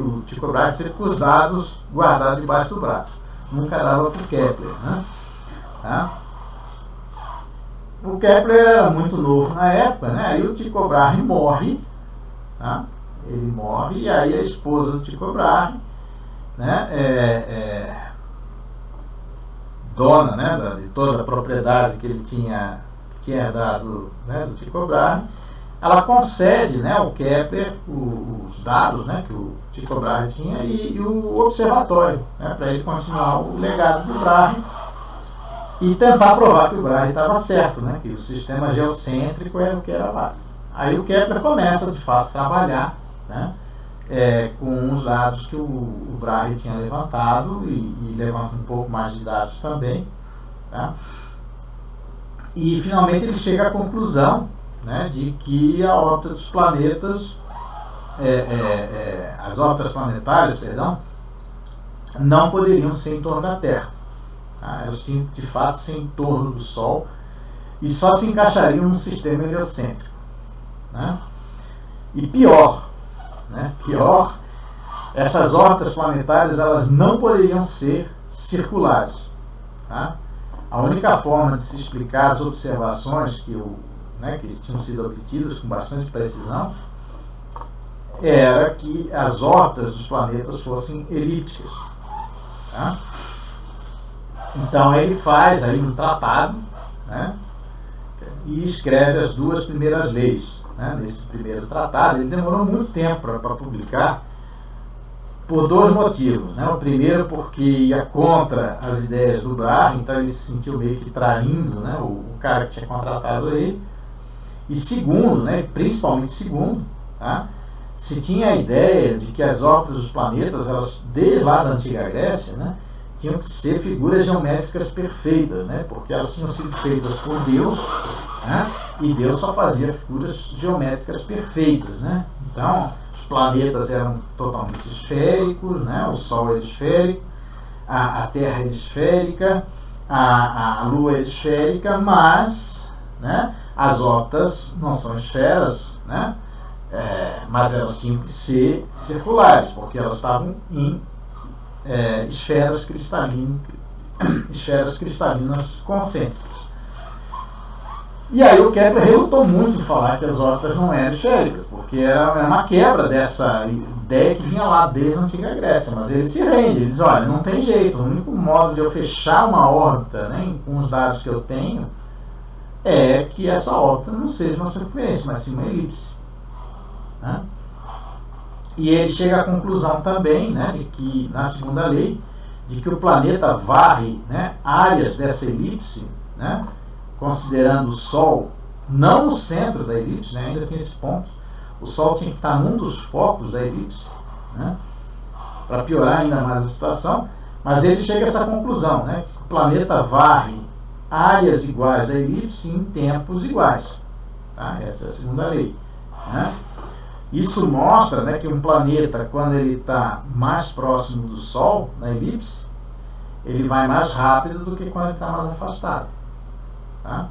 o Tycho Brahe sempre com os dados guardados debaixo do braço. Nunca dava para o Kepler. Né? Tá? O Kepler era muito novo na época, né? Aí o Tycho Brahe morre. Tá? Ele morre e aí a esposa do Tycho Brahe, né, dona, né, de toda a propriedade que ele tinha herdado, né, do Tycho Brahe, ela concede, né, ao Kepler os dados, né, que o Tycho Brahe tinha e o observatório, né, para ele continuar o legado do Brahe e tentar provar que o Brahe estava certo, né, que o sistema geocêntrico era o que era lá. Aí o Kepler começa de fato a trabalhar, né, com os dados que o Brahe tinha levantado e levanta um pouco mais de dados também. Tá? E finalmente ele chega à conclusão, né, de que a órbita dos planetas, as órbitas planetárias, perdão, não poderiam ser em torno da Terra. Tá? Elas tinham de fato ser em torno do Sol e só se encaixariam no sistema heliocêntrico. Né? E pior, essas órbitas planetárias elas não poderiam ser circulares. Tá? A única forma de se explicar as observações que tinham sido obtidas com bastante precisão era que as órbitas dos planetas fossem elípticas. Tá? Então ele faz aí um tratado, né, e escreve as duas primeiras leis. Né, nesse primeiro tratado, ele demorou muito tempo para publicar por dois motivos. Né? O primeiro porque ia contra as ideias do Brahe, então ele se sentiu meio que traindo, né, o cara que tinha contratado ele. E segundo, né, principalmente segundo, tá, se tinha a ideia de que as órbitas dos planetas, elas, desde lá da Antiga Grécia, né, tinham que ser figuras geométricas perfeitas, né, porque elas tinham sido feitas por Deus, né, e Deus só fazia figuras geométricas perfeitas. Né? Então, os planetas eram totalmente esféricos, né, o Sol é esférico, a Terra é esférica, a Lua é esférica, mas, né, as órbitas não são esferas, né, mas elas tinham que ser circulares, porque elas estavam em esferas cristalinas concêntricas. E aí o Kepler relutou muito em falar que as órbitas não eram esféricas, porque era uma quebra dessa ideia que vinha lá desde a Antiga Grécia. Mas ele se rende, ele diz, olha, não tem jeito, o único modo de eu fechar uma órbita, né, com os dados que eu tenho é que essa órbita não seja uma circunferência, mas sim uma elipse. Né? E ele chega à conclusão também, né, de que, na segunda lei, de que o planeta varre, né, áreas dessa elipse, né, considerando o Sol não no centro da elipse, né, ainda tem esse ponto, o Sol tinha que estar num dos focos da elipse, né, para piorar ainda mais a situação, mas ele chega a essa conclusão, né, que o planeta varre áreas iguais da elipse em tempos iguais. Tá? Essa é a segunda lei. Né? Isso mostra, né, que um planeta, quando ele está mais próximo do Sol, na elipse, ele vai mais rápido do que quando ele está mais afastado. Tá?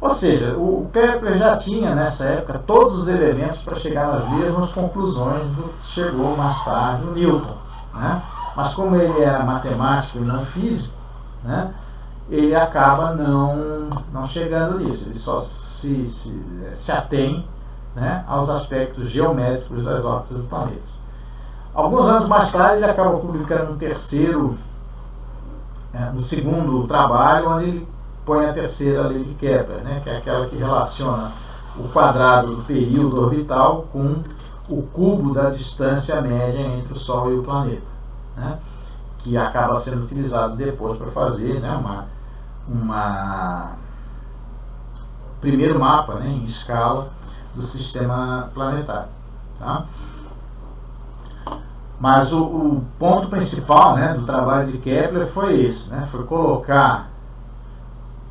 Ou seja, o Kepler já tinha nessa época todos os elementos para chegar nas mesmas conclusões do que chegou mais tarde o Newton. Né? Mas como ele era matemático e não físico, né, ele acaba não chegando nisso, ele só se atém, né, aos aspectos geométricos das órbitas dos planetas. Alguns anos mais tarde ele acaba publicando um segundo trabalho, onde ele põe a terceira lei de Kepler, né, que é aquela que relaciona o quadrado do período orbital com o cubo da distância média entre o Sol e o planeta, né, que acaba sendo utilizado depois para fazer, né, primeiro mapa, né, em escala do sistema planetário. Tá? Mas o ponto principal, né, do trabalho de Kepler foi esse, né, foi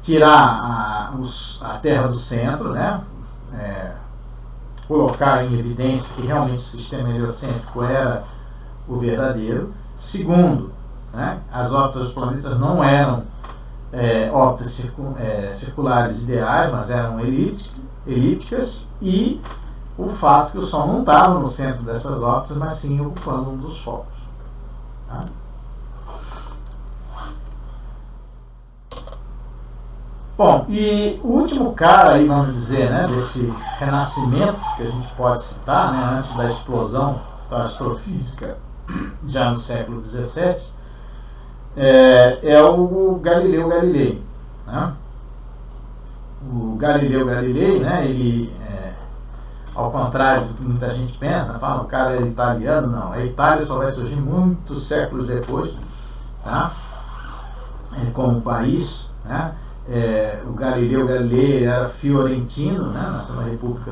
tirar a Terra do centro, né, colocar em evidência que realmente o sistema heliocêntrico era o verdadeiro. Segundo, né, as órbitas dos planetas não eram órbitas circulares ideais, mas eram elípticas, e o fato que o Sol não estava no centro dessas órbitas, mas sim ocupando um dos focos. Tá? Bom, e o último cara aí, vamos dizer, né, desse renascimento que a gente pode citar, né, antes da explosão da astrofísica, já no século XVII, é o Galileu Galilei. Né? O Galileu Galilei, né, ele, ao contrário do que muita gente pensa, fala que o cara é italiano, não. A Itália só vai surgir muitos séculos depois, tá? Como país, né? O Galileu Galilei era fiorentino, né? Nasceu na República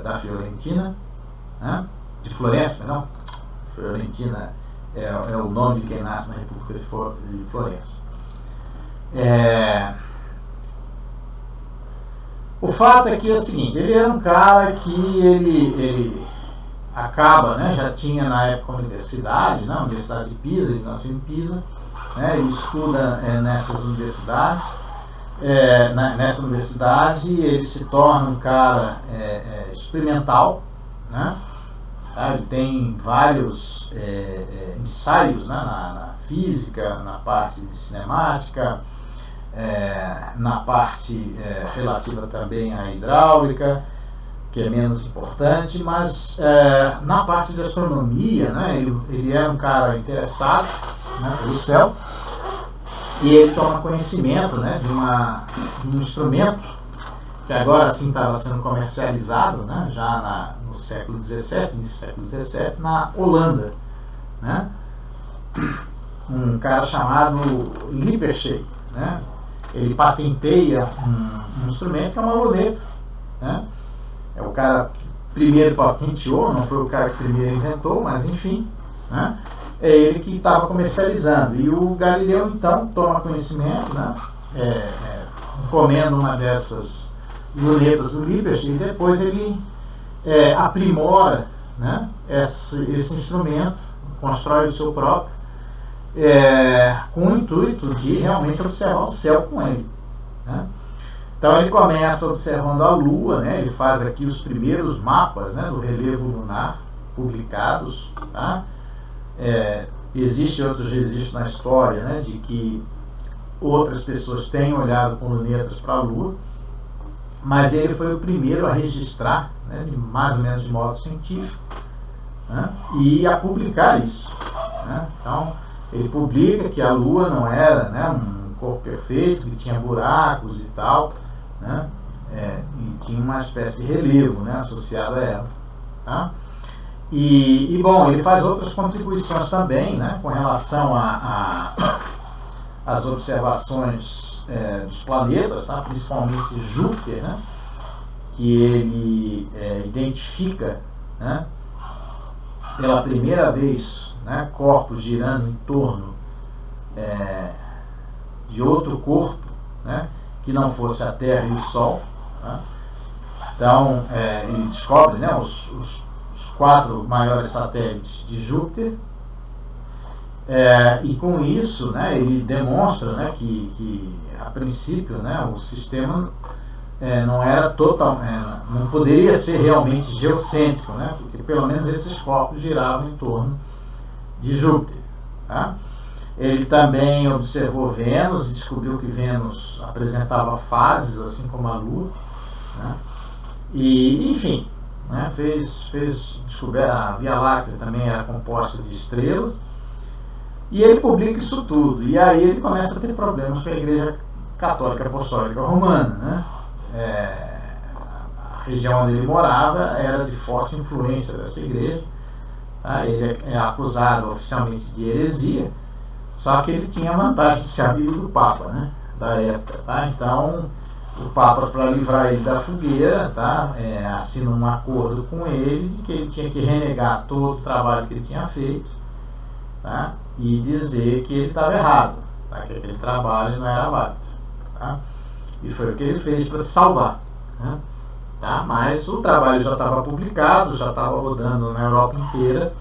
da Fiorentina, né? De Florença, perdão. Fiorentina é o nome de quem nasce na República de Florença. O fato é que é o seguinte, ele era um cara que ele acaba, né, já tinha na época a universidade, né, a Universidade de Pisa, ele nasceu em Pisa, né, ele estuda nessa universidade, ele se torna um cara experimental, né, tá? Ele tem vários ensaios, né, na física, na parte de cinemática, na parte relativa também à hidráulica, que é menos importante, mas na parte de astronomia, né, ele é um cara interessado, né, pelo céu, e ele toma conhecimento, né, de um instrumento que agora sim estava sendo comercializado, né, já no século XVII, início do século XVII, na Holanda, né, um cara chamado Lippershey, né. Ele patenteia um instrumento que é uma luneta, né? É o cara que primeiro patenteou, não foi o cara que primeiro inventou, mas enfim, né? É ele que estava comercializando. E o Galileu então toma conhecimento, né? Encomenda uma dessas lunetas do Lippershey, e depois ele aprimora, né, esse instrumento, constrói o seu próprio, com o intuito de realmente observar o céu com ele, né? Então ele começa observando a Lua, né? Ele faz aqui os primeiros mapas, né, do relevo lunar publicados, tá? Existem outros registros na história, né, de que outras pessoas têm olhado com lunetas para a Lua, mas ele foi o primeiro a registrar, né, mais ou menos de modo científico, né, e a publicar isso, né? Então ele publica que a Lua não era, né, um corpo perfeito, que tinha buracos e tal, né, e tinha uma espécie de relevo, né, associado a ela. Tá? E bom, ele faz outras contribuições também, né, com relação às observações dos planetas, tá? Principalmente Júpiter, né, que ele identifica, né, pela primeira vez, né, corpos girando em torno de outro corpo, né, que não fosse a Terra e o Sol. Tá? Então ele descobre, né, os 4 maiores satélites de Júpiter, e com isso, né, ele demonstra, né, que a princípio, né, o sistema não era não poderia ser realmente geocêntrico, né, porque pelo menos esses corpos giravam em torno de Júpiter. Tá? Ele também observou Vênus e descobriu que Vênus apresentava fases, assim como a Lua, né? E, enfim, né, fez descobrir a Via Láctea também era composta de estrelas, e ele publica isso tudo, e aí ele começa a ter problemas com a Igreja Católica Apostólica Romana, né? A região onde ele morava era de forte influência dessa igreja, tá? Ele é acusado oficialmente de heresia, só que ele tinha a vantagem de ser amigo do Papa, né, da época, tá? Então o Papa, para livrar ele da fogueira, tá, assina um acordo com ele de que ele tinha que renegar todo o trabalho que ele tinha feito, tá, e dizer que ele estava errado, tá, que aquele trabalho não era válido, tá? E foi o que ele fez para se salvar, né? Tá? Mas o trabalho já estava publicado, já estava rodando na Europa inteira,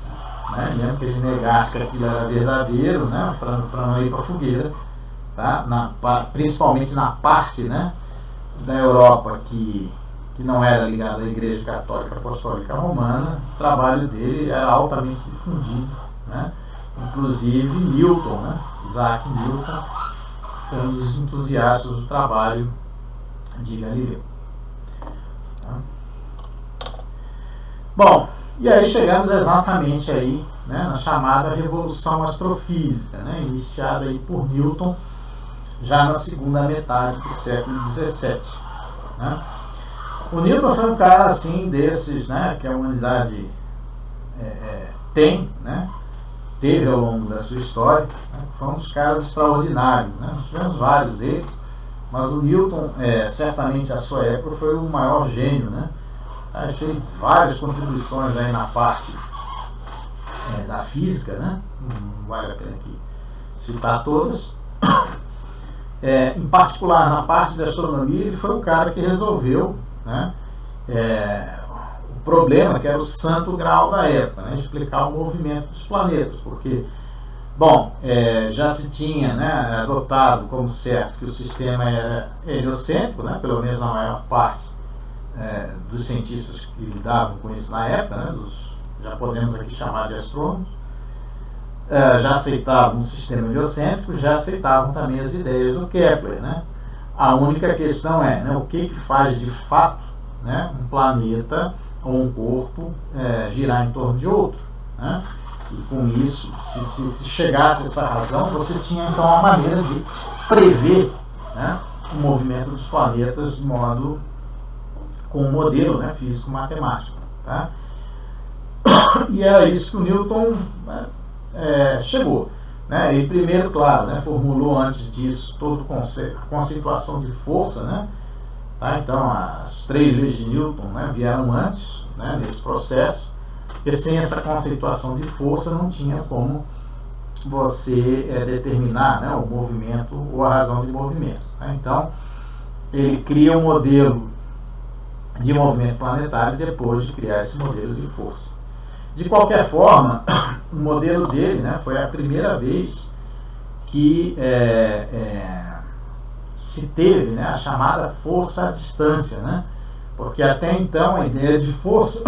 né? Mesmo que ele negasse que aquilo era verdadeiro, né? Para não ir para a fogueira, tá? Principalmente na parte, né, da Europa que não era ligada à Igreja Católica Apostólica Romana, o trabalho dele era altamente difundido, né? Inclusive Newton, né? Isaac Newton foi um dos entusiastas do trabalho de Galileu. Bom, e aí chegamos exatamente aí, né, na chamada Revolução Astrofísica, né, iniciada aí por Newton já na segunda metade do século XVII, né? O Newton foi um cara assim desses, né, que a humanidade tem, né, teve ao longo da sua história, né, foi um dos caras extraordinários, né? Nós tivemos vários deles, mas o Newton, certamente a sua época, foi o maior gênio, né? Ele teve várias contribuições aí na parte da física, né? Não vale a pena aqui citar todas. Em particular, na parte da astronomia, ele foi o cara que resolveu, né, o problema que era o santo grau da época, né? Explicar o movimento dos planetas, porque, bom, já se tinha, né, adotado como certo que o sistema era heliocêntrico, né, pelo menos na maior parte dos cientistas que lidavam com isso na época, né, já podemos aqui chamar de astrônomos, já aceitavam um sistema heliocêntrico, já aceitavam também as ideias do Kepler, né? A única questão né, o que faz de fato, né, um planeta ou um corpo girar em torno de outro, né? E com isso, se chegasse a essa razão, você tinha então uma maneira de prever, né, o movimento dos planetas de modo com um modelo, né, físico-matemático, tá? E era isso que o Newton chegou, né? E primeiro, claro, né, formulou antes disso todo o conceito, a conceituação de força, né? Tá? Então as 3 leis de Newton, né, vieram antes, né, nesse processo, porque sem essa conceituação de força não tinha como você determinar, né, o movimento ou a razão de movimento, né? Então ele cria um modelo de movimento planetário depois de criar esse modelo de força. De qualquer forma, o modelo dele, né, foi a primeira vez que se teve, né, a chamada força à distância, né? Porque até então a ideia de força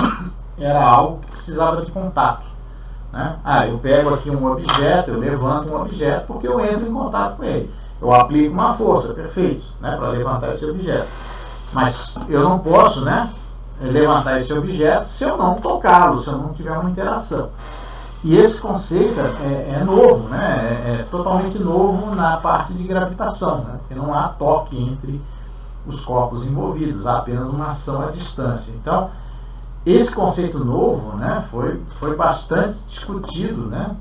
era algo que precisava de contato, né? Eu pego aqui um objeto, eu levanto um objeto porque eu entro em contato com ele. Eu aplico uma força, perfeito, né, para levantar esse objeto. Mas eu não posso, né, levantar esse objeto se eu não tocá-lo, se eu não tiver uma interação. E esse conceito é novo, né, é totalmente novo na parte de gravitação, né, porque não há toque entre os corpos envolvidos, há apenas uma ação à distância. Então, esse conceito novo, né, foi bastante discutido, né,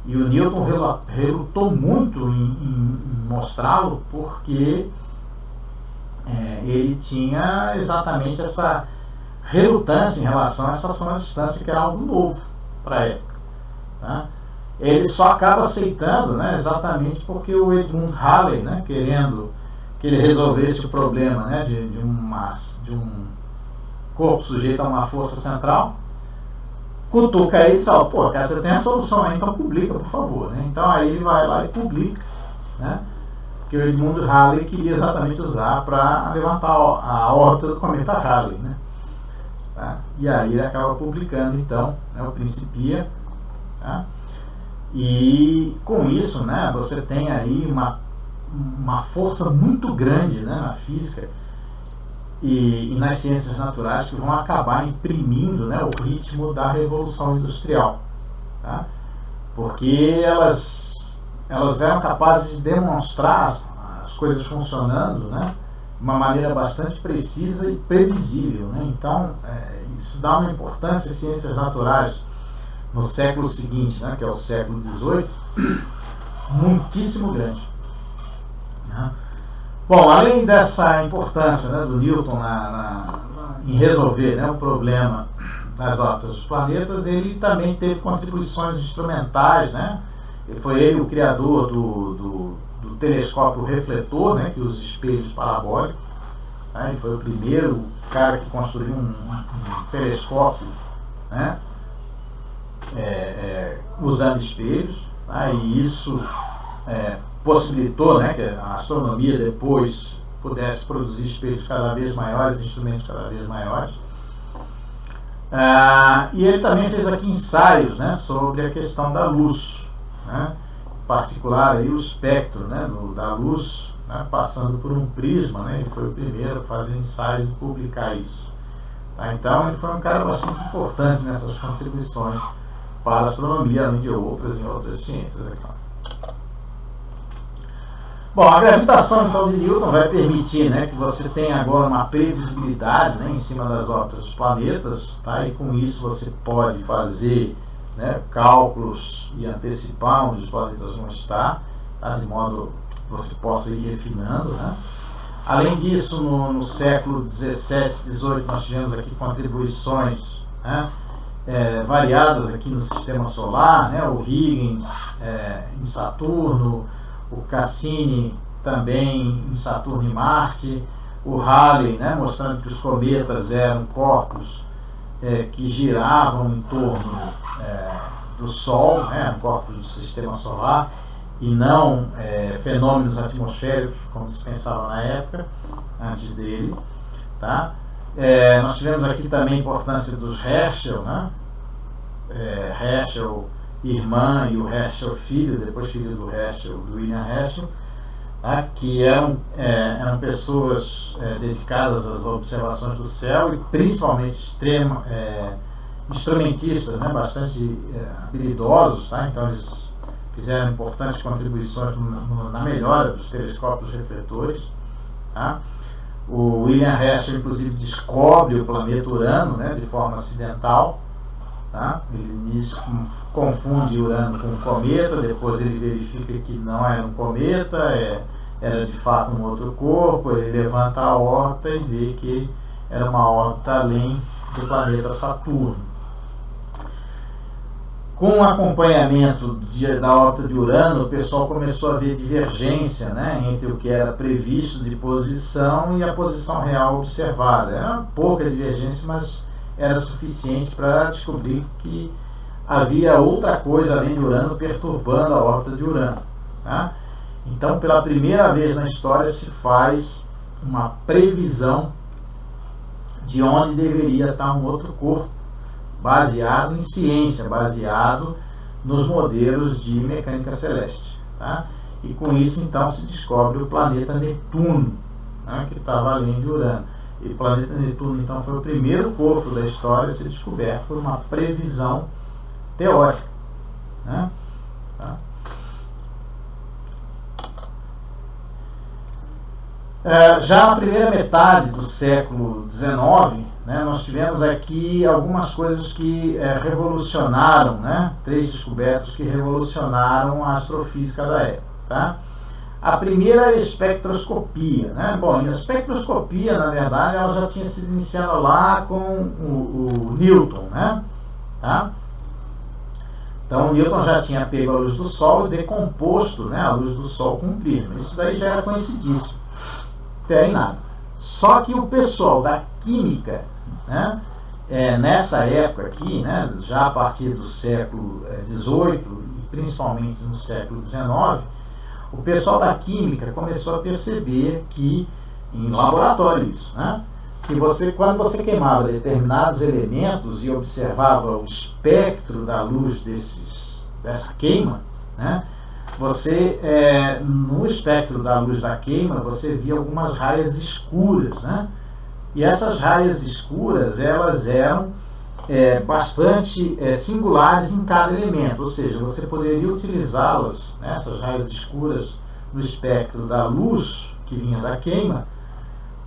e o Newton relutou muito em mostrá-lo, porque ele tinha exatamente essa relutância em relação a essa ação à distância, que era algo novo para a época, né? Ele só acaba aceitando, né, exatamente porque o Edmund Halley, né, querendo que ele resolvesse o problema, né, de um corpo sujeito a uma força central, cutuca ele e diz: pô, cara, você tem a solução aí, então publica, por favor, né? Então aí ele vai lá e publica, né, que o Edmund Halley queria exatamente usar para levantar a órbita do cometa Halley, né? Tá? E aí ele acaba publicando, então, né, o Principia, tá? E com isso, né, você tem aí uma força muito grande, né, na física e nas ciências naturais, que vão acabar imprimindo, né, o ritmo da Revolução Industrial, tá? Porque elas eram capazes de demonstrar as coisas funcionando, né, de uma maneira bastante precisa e previsível, né? Então, isso dá uma importância às ciências naturais no século seguinte, né, que é o século XVIII, muitíssimo grande, né? Bom, além dessa importância, né, do Newton em resolver, né, o problema das órbitas dos planetas, ele também teve contribuições instrumentais, né? Foi ele o criador do telescópio refletor, né, que usa espelhos parabólicos, né? Ele foi o primeiro cara que construiu um telescópio, né, usando espelhos, tá? E isso possibilitou, né, que a astronomia depois pudesse produzir espelhos cada vez maiores, instrumentos cada vez maiores. E ele também fez aqui ensaios, né, sobre a questão da luz, né, em particular aí o espectro, né, da luz, né, passando por um prisma, né, ele foi o primeiro a fazer ensaios e publicar isso. Tá? Então ele foi um cara bastante importante nessas contribuições para a astronomia, além de outras em outras ciências, é claro. Bom, a gravitação então de Newton vai permitir, né, que você tenha agora uma previsibilidade, né, em cima das órbitas dos planetas, tá? E com isso você pode fazer, né, cálculos e antecipar onde os planetas vão estar, tá? De modo que você possa ir refinando, né? Além disso, no século XVII, XVIII, nós tivemos aqui contribuições, né, variadas aqui no sistema solar, né? O Huygens em Saturno, o Cassini também em Saturno e Marte, o Halley, né, mostrando que os cometas eram corpos que giravam em torno do Sol, né, corpos do sistema solar, e não fenômenos atmosféricos, como se pensava na época, antes dele. Tá? Nós tivemos aqui também a importância dos Herschel, né? Herschel irmã e o Herschel filho, depois filho do Herschel, do William Herschel, tá? Que eram pessoas dedicadas às observações do céu e principalmente instrumentistas, né? Bastante habilidosos, tá? Então eles fizeram importantes contribuições na melhora dos telescópios refletores, tá? O William Herschel inclusive descobre o planeta Urano, né, de forma acidental. Tá? Ele confunde Urano com um cometa, depois ele verifica que não era um cometa, era de fato um outro corpo, ele levanta a órbita e vê que era uma órbita além do planeta Saturno. Com o acompanhamento da órbita de Urano, o pessoal começou a ver divergência, né, entre o que era previsto de posição e a posição real observada. Era pouca divergência, mas era suficiente para descobrir que havia outra coisa além de Urano perturbando a órbita de Urano. Tá? Então, pela primeira vez na história, se faz uma previsão de onde deveria estar um outro corpo, baseado em ciência, baseado nos modelos de mecânica celeste. Tá? E com isso, então, se descobre o planeta Netuno, né, que estava além de Urano. E o planeta Netuno, então, foi o primeiro corpo da história a ser descoberto por uma previsão teórica. Né? Tá? Já na primeira metade do século XIX, né, nós tivemos aqui algumas coisas que revolucionaram, né, 3 descobertas que revolucionaram a astrofísica da época. Tá? A primeira é a espectroscopia. Né? Bom, a espectroscopia, na verdade, ela já tinha sido iniciada lá com o Newton. Né? Tá? Então, o Newton já tinha pego a luz do Sol e decomposto, né, a luz do Sol com um prisma. Isso daí já era conhecidíssimo. Até aí nada. Só que o pessoal da química, né, nessa época aqui, né, já a partir do século XVIII e principalmente no século XIX, o pessoal da química começou a perceber que, em laboratório isso, né, que quando você queimava determinados elementos e observava o espectro da luz dessa queima, né, você, no espectro da luz da queima, você via algumas raias escuras, né? E essas raias escuras, elas eram bastante singulares em cada elemento, ou seja, você poderia utilizá-las, né, essas raias escuras, no espectro da luz que vinha da queima,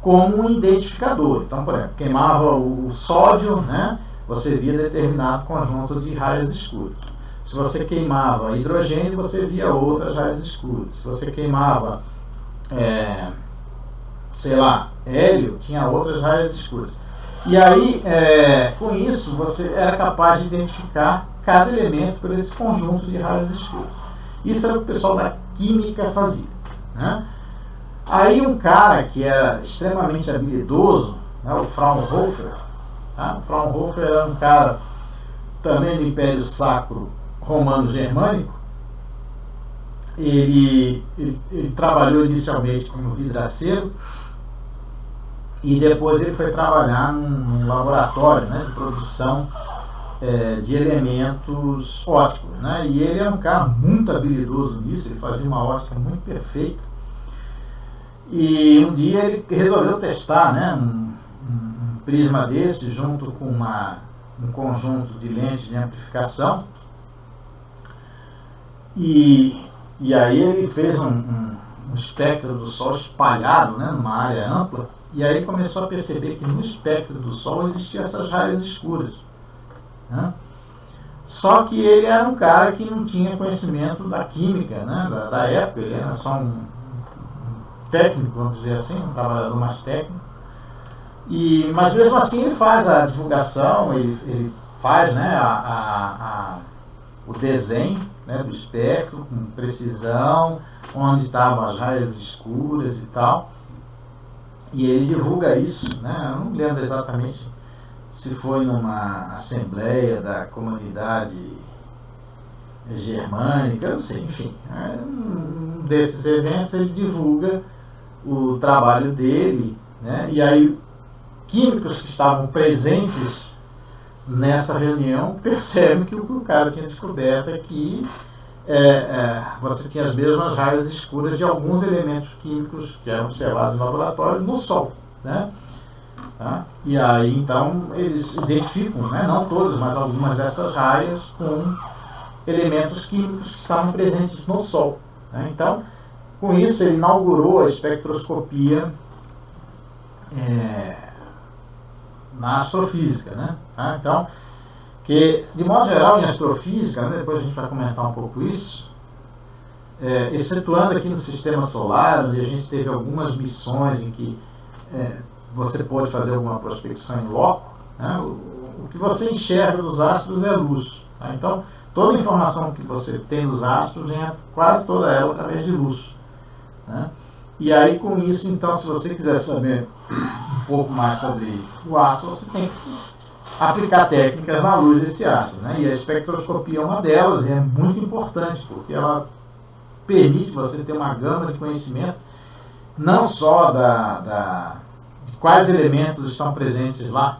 como um identificador. Então, por exemplo, queimava o sódio, né, você via determinado conjunto de raias escuras. Se você queimava hidrogênio, você via outras raias escuras. Se você queimava, sei lá, hélio, tinha outras raias escuras. E aí, com isso, você era capaz de identificar cada elemento por esse conjunto de raias escuras. Isso era o que o pessoal da química fazia, né? Aí um cara que era extremamente habilidoso, né, o Fraunhofer, tá? O Fraunhofer era um cara também do Império Sacro Romano-Germânico. Ele trabalhou inicialmente como vidraceiro e depois ele foi trabalhar num laboratório, né, de produção de elementos ópticos, né? E ele é um cara muito habilidoso nisso, ele fazia uma óptica muito perfeita. E um dia ele resolveu testar, né, um prisma desse junto com um conjunto de lentes de amplificação. E aí ele fez um espectro do Sol espalhado, né, numa área ampla, e aí começou a perceber que no espectro do Sol existiam essas raias escuras, né? Só que ele era um cara que não tinha conhecimento da química, né, da época, ele era só um técnico, vamos dizer assim, um trabalhador mais técnico. Mas mesmo assim ele faz a divulgação, ele faz, né, o desenho, né, do espectro com precisão, onde estavam as raias escuras e tal. E ele divulga isso, né? Eu não me lembro exatamente se foi numa assembleia da comunidade germânica, eu não sei, enfim. Um desses eventos ele divulga o trabalho dele, né? E aí químicos que estavam presentes nessa reunião percebem que o que o cara tinha descoberto é que você tinha as mesmas raias escuras de alguns elementos químicos que eram observados no laboratório no Sol, né? Tá? E aí então eles identificam, né, não todas, mas algumas dessas raias com elementos químicos que estavam presentes no Sol, né? Então, com isso ele inaugurou a espectroscopia na astrofísica, né? Tá? Então, que de modo geral em astrofísica, né, depois a gente vai comentar um pouco isso, excetuando aqui no Sistema Solar, onde a gente teve algumas missões em que você pode fazer alguma prospecção em loco, né, o que você enxerga dos astros é luz, tá? Então, toda a informação que você tem dos astros vem quase toda ela através de luz, né? E aí com isso, então, se você quiser saber um pouco mais sobre o astro, você tem que aplicar técnicas na luz desse astro, né? E a espectroscopia é uma delas, e é muito importante, porque ela permite você ter uma gama de conhecimento, não só de quais elementos estão presentes lá,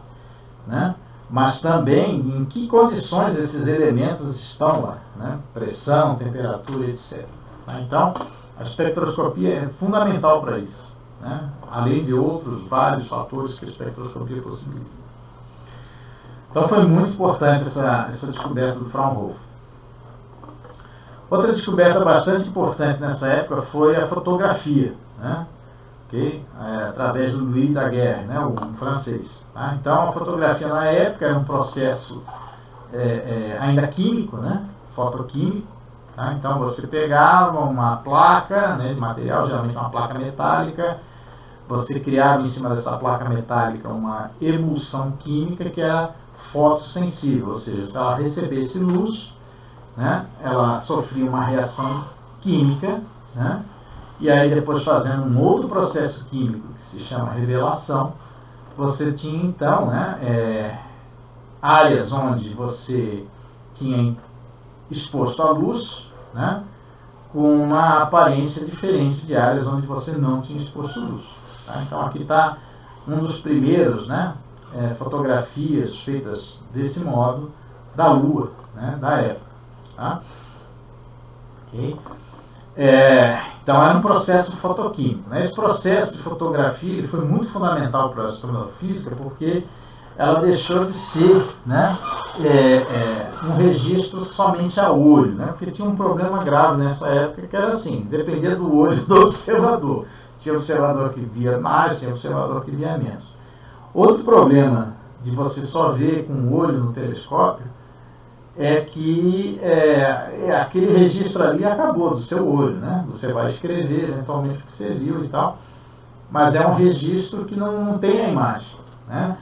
né, mas também em que condições esses elementos estão lá, né? Pressão, temperatura, etc. Então, a espectroscopia é fundamental para isso, né? Além de outros vários fatores que a espectroscopia possibilita. Então foi muito importante essa descoberta do Fraunhofer. Outra descoberta bastante importante nessa época foi a fotografia, né? Através do Louis Daguerre, né? O francês. Tá? Então a fotografia na época era um processo ainda químico, né? Fotoquímico. Tá? Então você pegava uma placa, né, de material, geralmente uma placa metálica, você criava em cima dessa placa metálica uma emulsão química que era fotossensível, ou seja, se ela recebesse luz, né, ela sofria uma reação química, né, e aí depois fazendo um outro processo químico que se chama revelação, você tinha então, né, áreas onde você tinha exposto à luz, né, com uma aparência diferente de áreas onde você não tinha exposto luz. Tá? Então aqui está um dos primeiros, né, fotografias feitas desse modo da Lua, né, da época. Tá? Okay? Então era um processo fotoquímico, né? Esse processo de fotografia ele foi muito fundamental para a astrofísica porque ela deixou de ser, né, um registro somente a olho, né? Porque tinha um problema grave nessa época que era assim, dependia do olho do observador. Tinha observador que via mais, tinha observador que via menos. Outro problema de você só ver com o olho no telescópio é que aquele registro ali acabou do seu olho, né? Você vai escrever eventualmente o que você viu e tal, mas é um registro que não tem a imagem, né?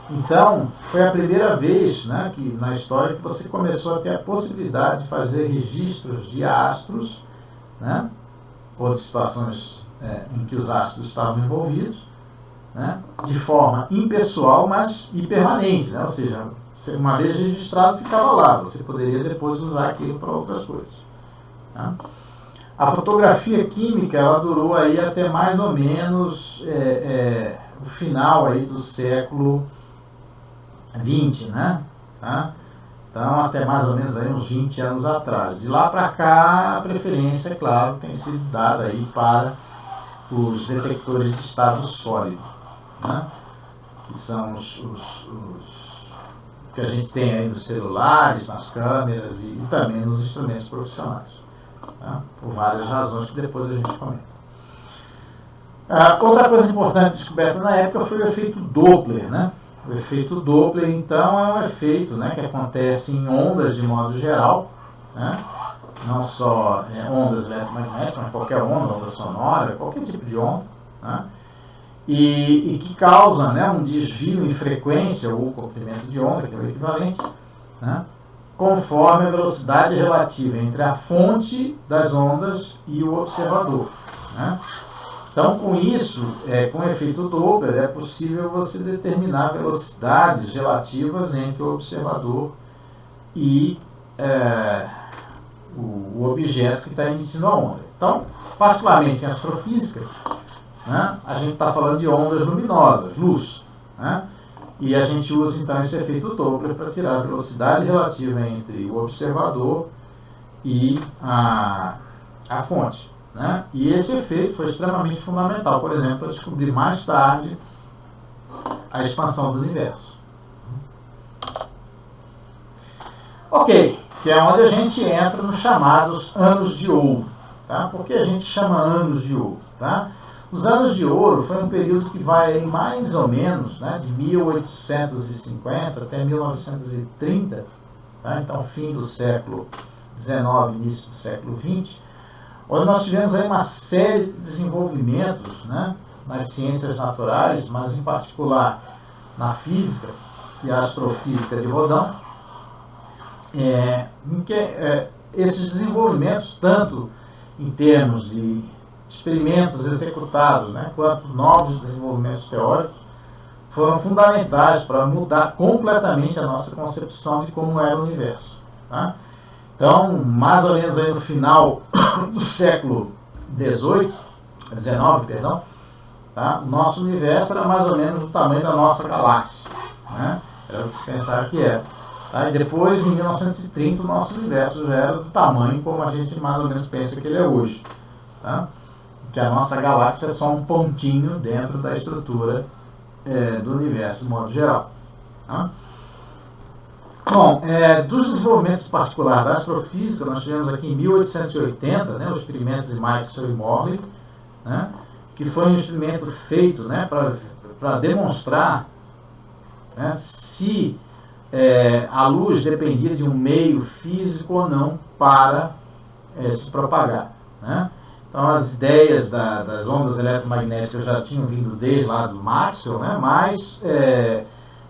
Então, foi a primeira vez, né, que na história que você começou a ter a possibilidade de fazer registros de astros, né, ou de situações em que os astros estavam envolvidos, né, de forma impessoal, mas impermanente, né? Ou seja, uma vez registrado ficava lá, você poderia depois usar aquilo para outras coisas. Tá? A fotografia química ela durou aí até mais ou menos o final aí do século XX, né? Tá? Então até mais ou menos aí uns 20 anos atrás. De lá para cá a preferência, é claro, tem sido dada aí para os detectores de estado sólido, né? Que são os que a gente tem aí nos celulares, nas câmeras e também nos instrumentos profissionais, tá? Por várias razões que depois a gente comenta. Outra coisa importante descoberta na época foi o efeito Doppler, né? O efeito Doppler, então, é um efeito, né, que acontece em ondas de modo geral, né? Não só ondas eletromagnéticas, mas qualquer onda sonora, qualquer tipo de onda, né? E que causa, né, um desvio em frequência ou comprimento de onda, que é o equivalente, né, conforme a velocidade relativa entre a fonte das ondas e o observador, né? Então, com isso, com o efeito Doppler, é possível você determinar velocidades relativas entre o observador e o objeto que está emitindo a onda. Então, particularmente em astrofísica, né, a gente está falando de ondas luminosas, luz, né? E a gente usa então esse efeito Doppler para tirar a velocidade relativa entre o observador e a fonte, né? E esse efeito foi extremamente fundamental, por exemplo, para descobrir mais tarde a expansão do universo. Ok, que é onde a gente entra nos chamados anos de ouro, tá? Por que a gente chama anos de ouro, tá? Os anos de ouro foi um período que vai mais ou menos, né, de 1850 até 1930, tá? Então fim do século XIX, início do século XX, onde nós tivemos aí uma série de desenvolvimentos, né, nas ciências naturais, mas em particular na física e astrofísica de Rodão, em que esses desenvolvimentos, tanto em termos de experimentos executados, né, quanto novos desenvolvimentos teóricos, foram fundamentais para mudar completamente a nossa concepção de como era o universo, tá? Então, mais ou menos aí no final do século XIX, tá? O nosso universo era mais ou menos do tamanho da nossa galáxia, né? Era o que se pensava que era. Tá? E depois, em 1930, o nosso universo já era do tamanho como a gente mais ou menos pensa que ele é hoje, tá? Que a nossa galáxia é só um pontinho dentro da estrutura do universo, de modo geral. Tá? Bom, dos desenvolvimentos particulares da astrofísica, nós tivemos aqui em 1880, né, os experimentos de Maxwell e Morley, né, que foi um experimento feito, né, para demonstrar, né, se a luz dependia de um meio físico ou não para se propagar, né? Então, as ideias das ondas eletromagnéticas já tinham vindo desde lá do Maxwell, né? Mas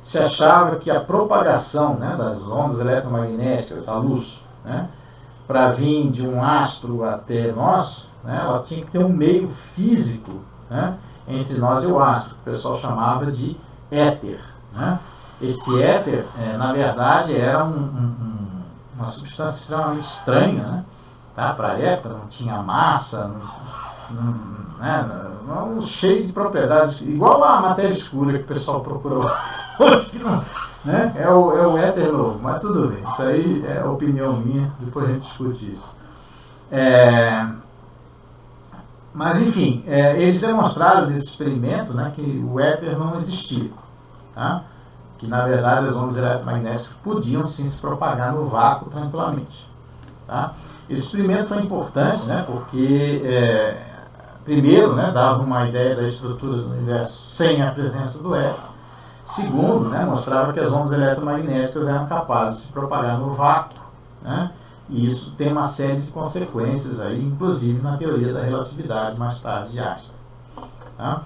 se achava que a propagação, né, das ondas eletromagnéticas, a luz, né, para vir de um astro até nós, né, ela tinha que ter um meio físico, né, entre nós e o astro, que o pessoal chamava de éter, né? Esse éter, na verdade, era uma substância extremamente estranha, né? Tá? Para a época, não tinha massa, não, cheio de propriedades, igual a matéria escura que o pessoal procurou hoje, né? É o éter novo, mas tudo bem, isso aí é opinião minha, depois a gente discute isso. Mas, enfim, eles demonstraram nesse experimento, né, que o éter não existia. Tá? Que, na verdade, as ondas eletromagnéticas podiam sim se propagar no vácuo tranquilamente. Tá? Esse experimento foi importante, né, porque, primeiro, né, dava uma ideia da estrutura do universo sem a presença do éter. Segundo, né, mostrava que as ondas eletromagnéticas eram capazes de se propagar no vácuo. Né? E isso tem uma série de consequências, aí, inclusive na teoria da relatividade, mais tarde de Einstein. Tá?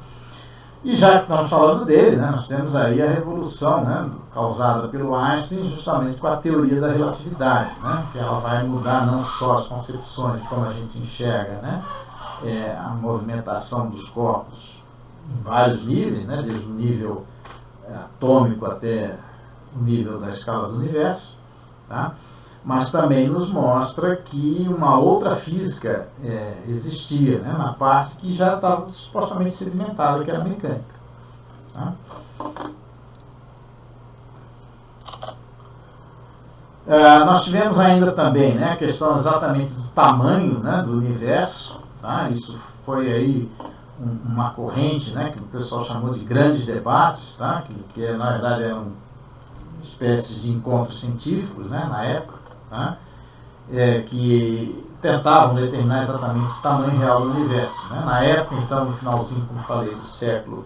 E já que estamos falando dele, né, nós temos aí a revolução, né, causada pelo Einstein justamente com a teoria da relatividade, né, que ela vai mudar não só as concepções de como a gente enxerga, né, a movimentação dos corpos em vários níveis, né, desde o nível atômico até o nível da escala do universo, tá? Mas também nos mostra que uma outra física existia, né, na parte que já estava supostamente sedimentada, que era a mecânica. Tá? Nós tivemos ainda também, né, a questão exatamente do tamanho, né, do universo. Tá? Isso foi aí uma corrente, né, que o pessoal chamou de grandes debates, tá? que na verdade eram uma espécie de encontros científicos, né, na época. Tá? Que tentavam determinar exatamente o tamanho real do universo. Né? Na época, então, no finalzinho, como falei, do século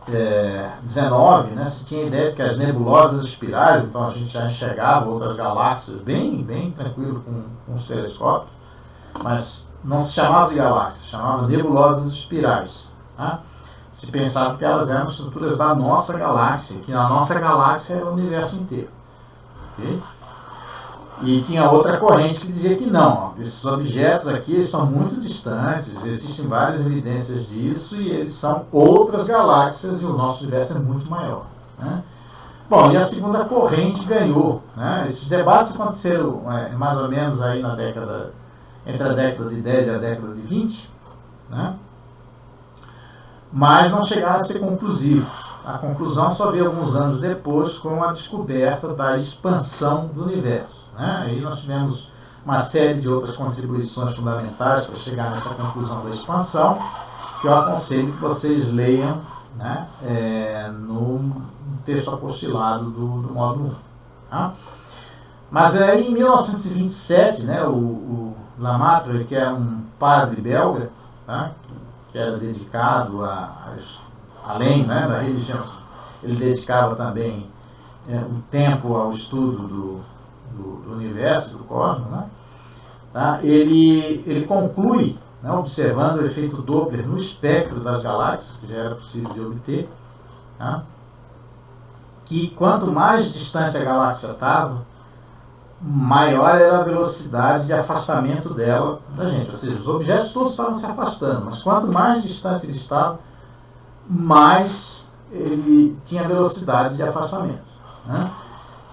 XIX, né, se tinha a ideia de que as nebulosas espirais, então a gente já enxergava outras galáxias bem tranquilo com os telescópios, mas não se chamava de galáxias, se chamava nebulosas espirais. Tá? Se pensava que elas eram estruturas da nossa galáxia, que na nossa galáxia era o universo inteiro. Okay? E tinha outra corrente que dizia que não, esses objetos aqui são muito distantes, existem várias evidências disso e eles são outras galáxias e o nosso universo é muito maior. Né? Bom, e a segunda corrente ganhou. Né? Esses debates aconteceram mais ou menos aí na década, entre a década de 10 e a década de 20, né? Mas não chegaram a ser conclusivos. A conclusão só veio alguns anos depois com a descoberta da expansão do universo. Né? Aí nós tivemos uma série de outras contribuições fundamentais para chegar nessa conclusão da expansão, que eu aconselho que vocês leiam, né, no texto apostilado do módulo 1. Tá? Mas aí em 1927, né, o Lamatre, que é um padre belga, tá, que era dedicado além, né, da religião, ele dedicava também um tempo ao estudo do universo, do cosmos, né? Tá? Ele conclui, né, observando o efeito Doppler no espectro das galáxias, que já era possível de obter, tá? Que quanto mais distante a galáxia estava, maior era a velocidade de afastamento dela da gente. Ou seja, os objetos todos estavam se afastando, mas quanto mais distante ele estava, mais ele tinha velocidade de afastamento. Né?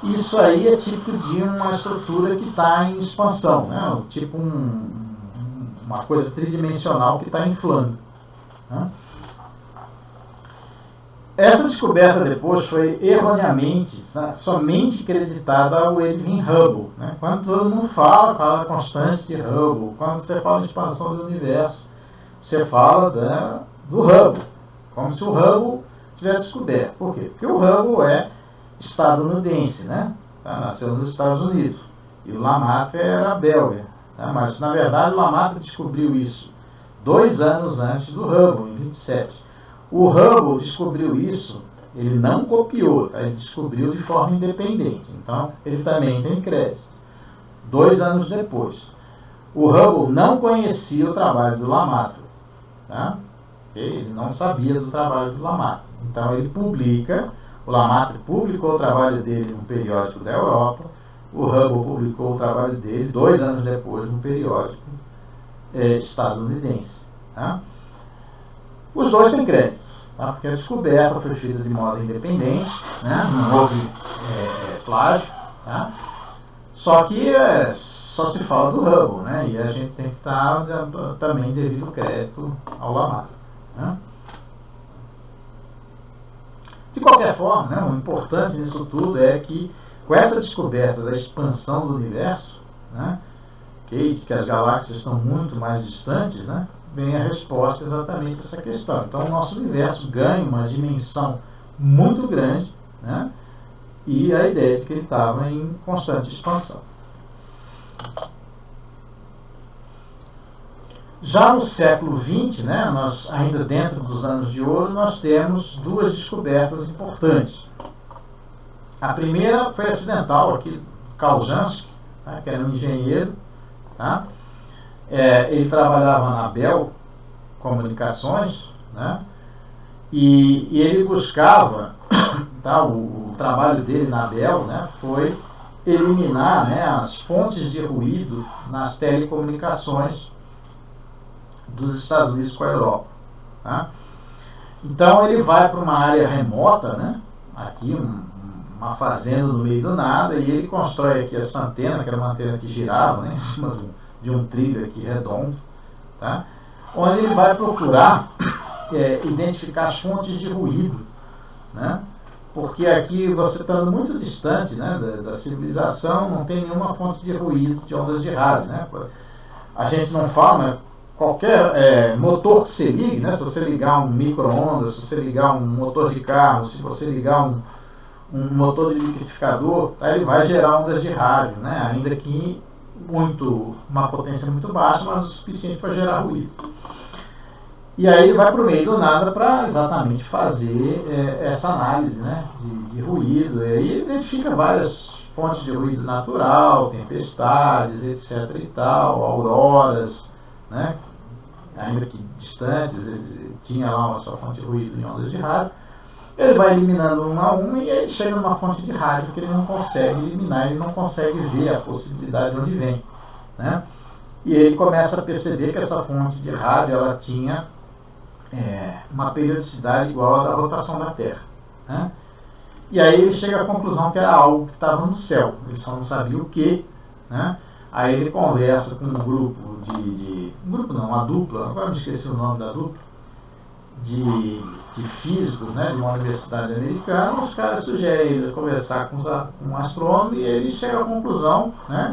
Isso aí é típico de uma estrutura que está em expansão, né? Tipo uma coisa tridimensional que está inflando. Né? Essa descoberta depois foi erroneamente, né, somente creditada ao Edwin Hubble. Né? Quando todo mundo fala constante de Hubble. Quando você fala de expansão do universo, você fala do Hubble. Como se o Hubble tivesse descoberto. Por quê? Porque o Hubble é estadunidense, né? Nasceu nos Estados Unidos. E o Lamatre era belga. Né? Mas, na verdade, o Lamatre descobriu isso 2 anos antes do Hubble, em 27. O Hubble descobriu isso, ele não copiou, tá? Ele descobriu de forma independente. Então, ele também tem crédito. 2 anos depois. O Hubble não conhecia o trabalho do Lamatre. Tá? Ele não sabia do trabalho do Lamatre. Então, ele publica. O Lamatre publicou o trabalho dele num periódico da Europa. O Hubble publicou o trabalho dele 2 anos depois num periódico estadunidense. Tá? Os dois têm crédito, tá? Porque a descoberta foi feita de modo independente, né? Não houve plágio. Tá? Só que só se fala do Hubble, né? E a gente tem que estar também devido crédito ao Lamatre. Né? De qualquer forma, né, o importante nisso tudo é que, com essa descoberta da expansão do universo, né, ok, de que as galáxias estão muito mais distantes, né, vem a resposta exatamente a essa questão. Então o nosso universo ganha uma dimensão muito grande, né, e a ideia de que ele estava em constante expansão. Já no século XX, né, nós, ainda dentro dos anos de ouro, nós temos duas descobertas importantes. A primeira foi acidental, aqui, Carl Jansky, tá, que era um engenheiro, tá? Ele trabalhava na Bell Comunicações, né, e ele buscava, tá, o trabalho dele na Bell, né, foi eliminar, né, as fontes de ruído nas telecomunicações dos Estados Unidos com a Europa. Tá? Então ele vai para uma área remota, né? Aqui uma fazenda no meio do nada, e ele constrói aqui essa antena, que era uma antena que girava, né, em cima de um trilho aqui redondo, tá? Onde ele vai procurar identificar as fontes de ruído, né? Porque aqui você estando muito distante, né, da civilização, não tem nenhuma fonte de ruído de ondas de rádio, né? A gente não fala, né? Qualquer motor que você ligue, né? Se você ligar um micro-ondas, se você ligar um motor de carro, se você ligar um motor de liquidificador, tá, ele vai gerar ondas de rádio, né? Ainda que uma potência muito baixa, mas o suficiente para gerar ruído. E aí ele vai para o meio do nada para exatamente fazer essa análise, né, de ruído. E aí ele identifica várias fontes de ruído natural, tempestades, etc. e tal, auroras, né? Ainda que distantes, ele tinha lá uma sua fonte de ruído em ondas de rádio. Ele vai eliminando uma a uma e ele chega numa fonte de rádio que ele não consegue eliminar, ele não consegue ver a possibilidade de onde vem, né? E ele começa a perceber que essa fonte de rádio ela tinha uma periodicidade igual à da rotação da Terra, né? E aí ele chega à conclusão que era algo que estava no céu, ele só não sabia o que, né? Aí ele conversa com um grupo uma dupla, agora me esqueci o nome da dupla, de físicos, né, de uma universidade americana. Os caras sugerem ele conversar com um astrônomo e ele chega à conclusão, né,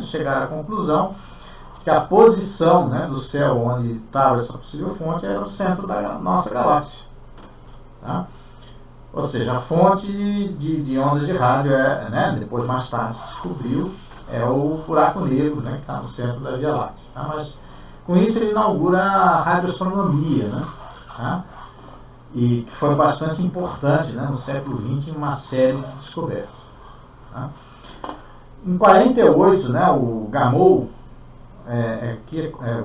que a posição, né, do céu onde estava essa possível fonte era o centro da nossa galáxia. Tá? Ou seja, a fonte de ondas de rádio né, depois mais tarde se descobriu, é o buraco negro, né, que está no centro da Via Láctea. Tá? Mas com isso ele inaugura a radioastronomia, né, tá? E que foi bastante importante, né, no século XX em uma série de descobertas. Tá? Em 48, né, o Gamow,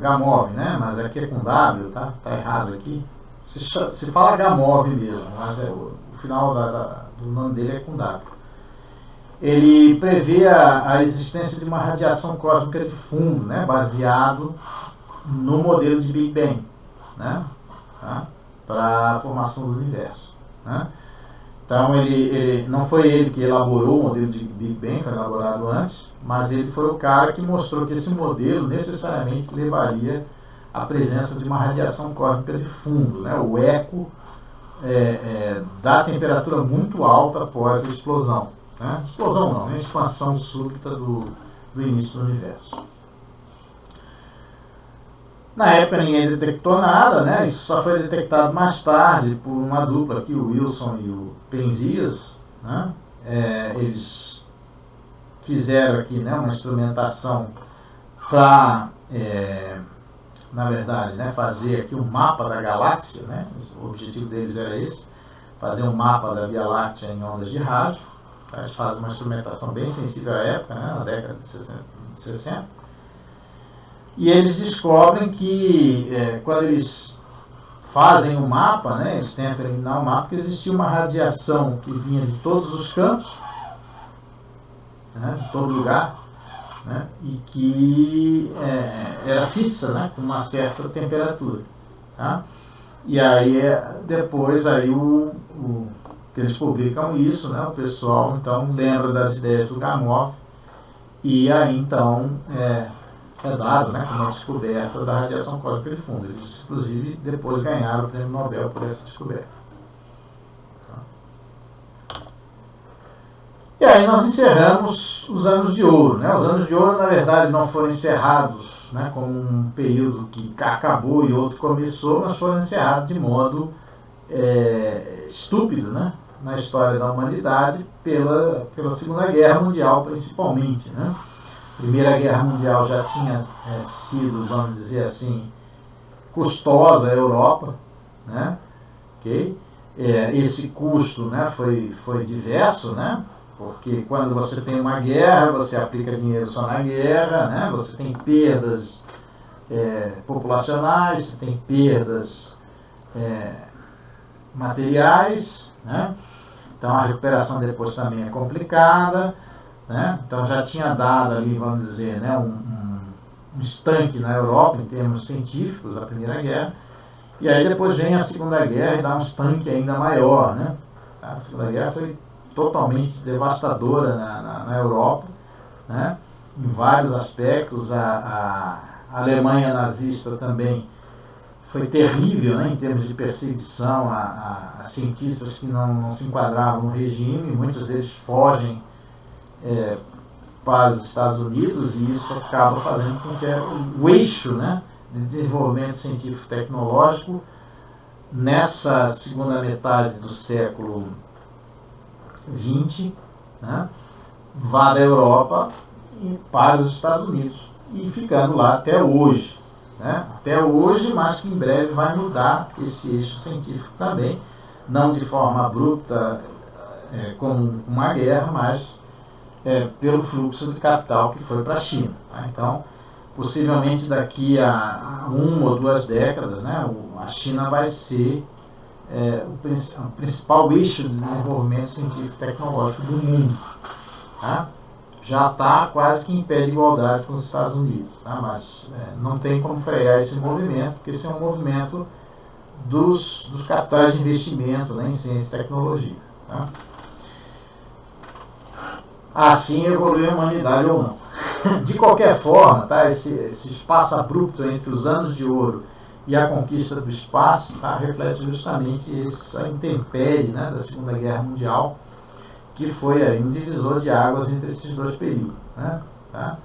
Gamov, né, mas aqui é com W, tá errado aqui. Se fala Gamov mesmo, mas o final do nome dele é com W. Ele prevê a existência de uma radiação cósmica de fundo, né, baseado no modelo de Big Bang, né, tá, para a formação do universo. Né. Então não foi ele que elaborou o modelo de Big Bang, foi elaborado antes, mas ele foi o cara que mostrou que esse modelo necessariamente levaria à presença de uma radiação cósmica de fundo, né, o eco da temperatura muito alta após a explosão. Né? Explosão não, né? Expansão súbita do início do universo. Na época ninguém detectou nada, né? Isso só foi detectado mais tarde por uma dupla aqui, o Wilson e o Penzias, né? Eles fizeram aqui, né, uma instrumentação para, na verdade, né, fazer aqui um mapa da galáxia, né? O objetivo deles era esse, fazer um mapa da Via Láctea em ondas de rádio. Eles fazem uma instrumentação bem sensível à época, né, na década de 60. E eles descobrem que, quando eles fazem o mapa, né, eles tentam eliminar o mapa, que existia uma radiação que vinha de todos os cantos, né, de todo lugar, né, e que era fixa, né, com uma certa temperatura. Tá? E aí, depois, que eles publicam isso, né, o pessoal então lembra das ideias do Gamow, e aí então é dado, né, como uma descoberta da radiação cósmica de fundo. Eles inclusive depois ganharam o prêmio Nobel por essa descoberta. E aí nós encerramos os anos de ouro, né? Os anos de ouro, na verdade, não foram encerrados, né, como um período que acabou e outro começou, mas foram encerrados de modo estúpido, né, na história da humanidade pela Segunda Guerra Mundial, principalmente, né? A Primeira Guerra Mundial já tinha sido, vamos dizer assim, custosa à Europa, né? Okay? Esse custo, né, foi diverso, né? Porque quando você tem uma guerra, você aplica dinheiro só na guerra, né? Você tem perdas populacionais, você tem perdas materiais, né? Então a recuperação depois também é complicada, né? Então já tinha dado ali, vamos dizer, né, um estanque na Europa em termos científicos, a Primeira Guerra, e aí depois vem a Segunda Guerra e dá um estanque ainda maior, né? A Segunda Guerra foi totalmente devastadora na Europa, né? Em vários aspectos. A Alemanha nazista também foi terrível, né, em termos de perseguição a cientistas que não se enquadravam no regime. Muitos deles fogem para os Estados Unidos, e isso acaba fazendo com que o eixo, né, de desenvolvimento científico-tecnológico nessa segunda metade do século XX, né, vá da Europa para os Estados Unidos e ficando lá até hoje, né? Até hoje, mas que em breve vai mudar esse eixo científico também, não de forma abrupta como uma guerra, mas pelo fluxo de capital que foi para a China, tá? Então, possivelmente daqui a 1 ou 2 décadas, né, a China vai ser o principal eixo de desenvolvimento científico e tecnológico do mundo, tá? Já está quase que em pé de igualdade com os Estados Unidos, tá? Mas não tem como frear esse movimento, porque esse é um movimento dos capitais de investimento, né, em ciência e tecnologia, tá? Assim evoluiu a humanidade ou não. De qualquer forma, tá, esse espaço abrupto entre os anos de ouro e a conquista do espaço, tá, reflete justamente essa intempérie, né, da Segunda Guerra Mundial, que foi aí um divisor de águas entre esses dois períodos, né, tá?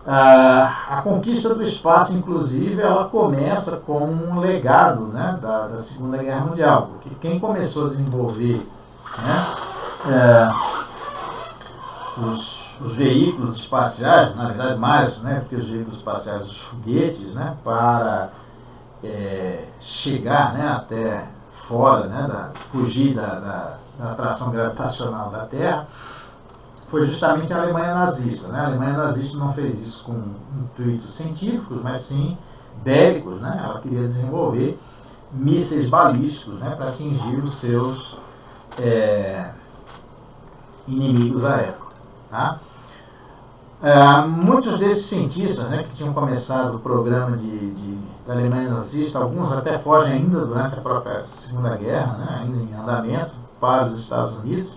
A conquista do espaço, inclusive, ela começa com um legado, né, da Segunda Guerra Mundial, porque quem começou a desenvolver, né, os veículos espaciais, na verdade mais, né, porque os veículos espaciais, os foguetes, né, para chegar, né, até fora, né, fugir da atração gravitacional da Terra, foi justamente a Alemanha nazista, né? A Alemanha nazista não fez isso com intuitos científicos, mas sim bélicos, né? Ela queria desenvolver mísseis balísticos, né, para atingir os seus inimigos à época, tá? Muitos desses cientistas, né, que tinham começado o programa da Alemanha nazista, alguns até fogem ainda durante a própria Segunda Guerra, né, ainda em andamento, para os Estados Unidos,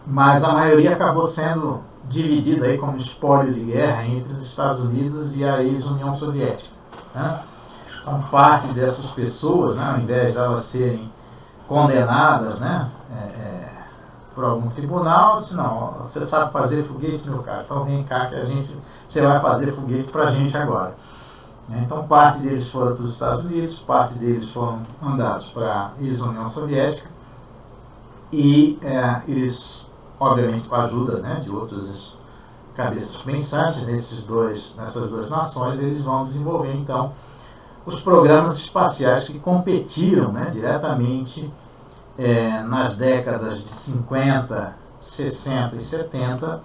mas a maioria acabou sendo dividida aí como espólio de guerra entre os Estados Unidos e a ex-União Soviética, né? Então, parte dessas pessoas, né, ao invés de elas serem condenadas, né, por algum tribunal, disse: não, você sabe fazer foguete, meu cara, então vem cá que você vai fazer foguete para a gente agora. Então, parte deles foram para os Estados Unidos, parte deles foram mandados para a ex-União Soviética, e eles, obviamente, com a ajuda, né, de outros cabeças pensantes nessas duas nações, eles vão desenvolver, então, os programas espaciais que competiram, né, diretamente nas décadas de 50, 60 e 70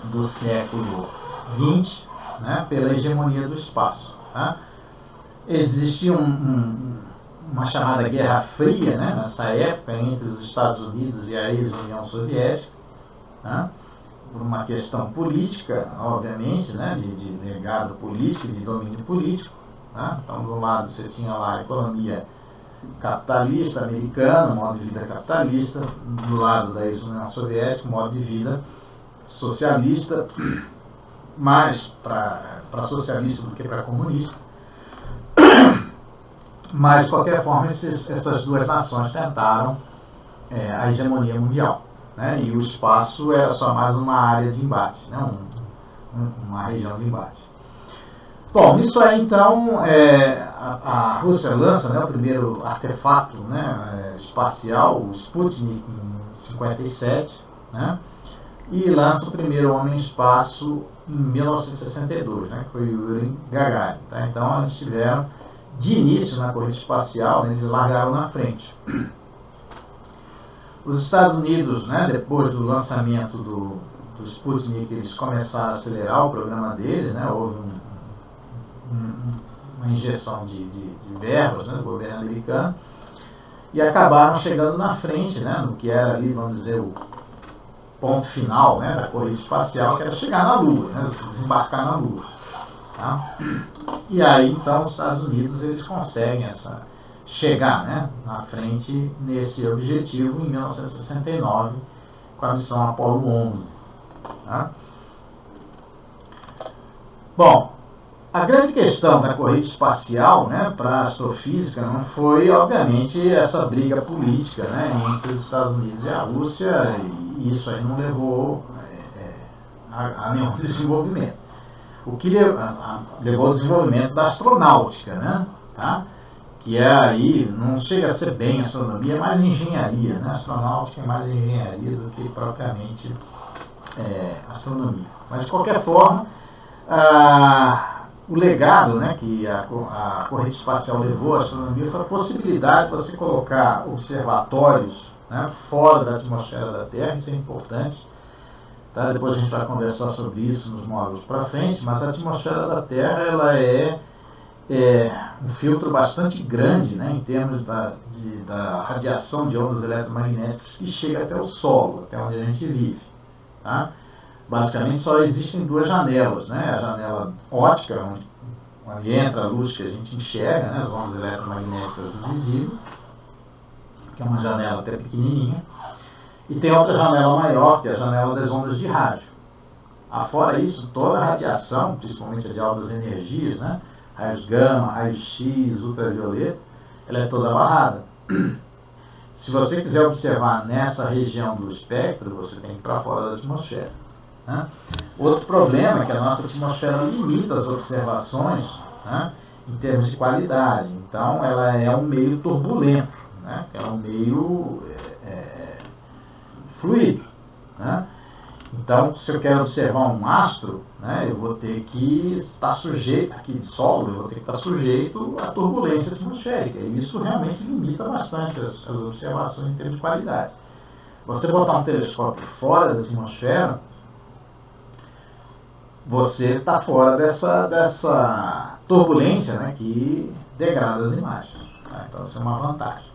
do século XX, né, pela hegemonia do espaço, tá? Existia uma chamada Guerra Fria, né, nessa época, entre os Estados Unidos e a ex-União Soviética, né, por uma questão política, obviamente, né, de legado político e de domínio político, né? Então, do lado você tinha lá a economia capitalista americana, modo de vida capitalista, do lado da ex-União Soviética, modo de vida socialista, mais para socialista do que para comunista. Mas, de qualquer forma, essas duas nações tentaram a hegemonia mundial, né? E o espaço era só mais uma área de embate, né? Uma região de embate. Bom, isso aí então a Rússia lança, né, o primeiro artefato, né, espacial, o Sputnik, em 57, né, e lança o primeiro homem em espaço em 1962, né, que foi o Yuri Gagarin. Tá? Então eles tiveram, de início na corrida espacial, né, eles largaram na frente. Os Estados Unidos, né, depois do lançamento do Sputnik, eles começaram a acelerar o programa deles, né, houve uma injeção de verbas, né, do governo americano, e acabaram chegando na frente, né, no que era ali, vamos dizer, o ponto final, né, da corrida espacial, que era chegar na Lua, né, desembarcar na Lua. Tá? E aí, então, os Estados Unidos eles conseguem chegar, né, na frente nesse objetivo em 1969, com a missão Apollo 11. Tá? Bom, a grande questão da corrida espacial, né, para a astrofísica não foi, obviamente, essa briga política, né, entre os Estados Unidos e a Rússia, e isso aí não levou a nenhum desenvolvimento. O que levou ao desenvolvimento da astronáutica, né, tá? Que aí não chega a ser bem astronomia, é mais engenharia, né? Astronáutica é mais engenharia do que propriamente astronomia. Mas, de qualquer forma, o legado, né, que a corrida espacial levou à astronomia foi a possibilidade de você colocar observatórios, né, fora da atmosfera da Terra. Isso é importante. Tá? Depois a gente vai conversar sobre isso nos módulos para frente, mas a atmosfera da Terra ela é um filtro bastante grande, né, em termos da radiação de ondas eletromagnéticas que chega até o solo, até onde a gente vive. Tá? Basicamente só existem duas janelas, né? A janela óptica, onde entra a luz que a gente enxerga, né, as ondas eletromagnéticas visíveis, que é uma janela até pequenininha, e tem outra janela maior, que é a janela das ondas de rádio. Afora isso, toda a radiação, principalmente a de altas energias, né, raios gama, raios X, ultravioleta, ela é toda barrada. Se você quiser observar nessa região do espectro, você tem que ir para fora da atmosfera. Né? Outro problema é que a nossa atmosfera limita as observações, né, em termos de qualidade. Então, ela é um meio turbulento, né? É um meio fluido. Né? Então, se eu quero observar um astro, né, eu vou ter que estar sujeito, aqui de solo, eu vou ter que estar sujeito à turbulência atmosférica. E isso realmente limita bastante as observações em termos de qualidade. Você botar um telescópio fora da atmosfera, você está fora dessa turbulência, né, que degrada as imagens. Tá? Então, isso é uma vantagem.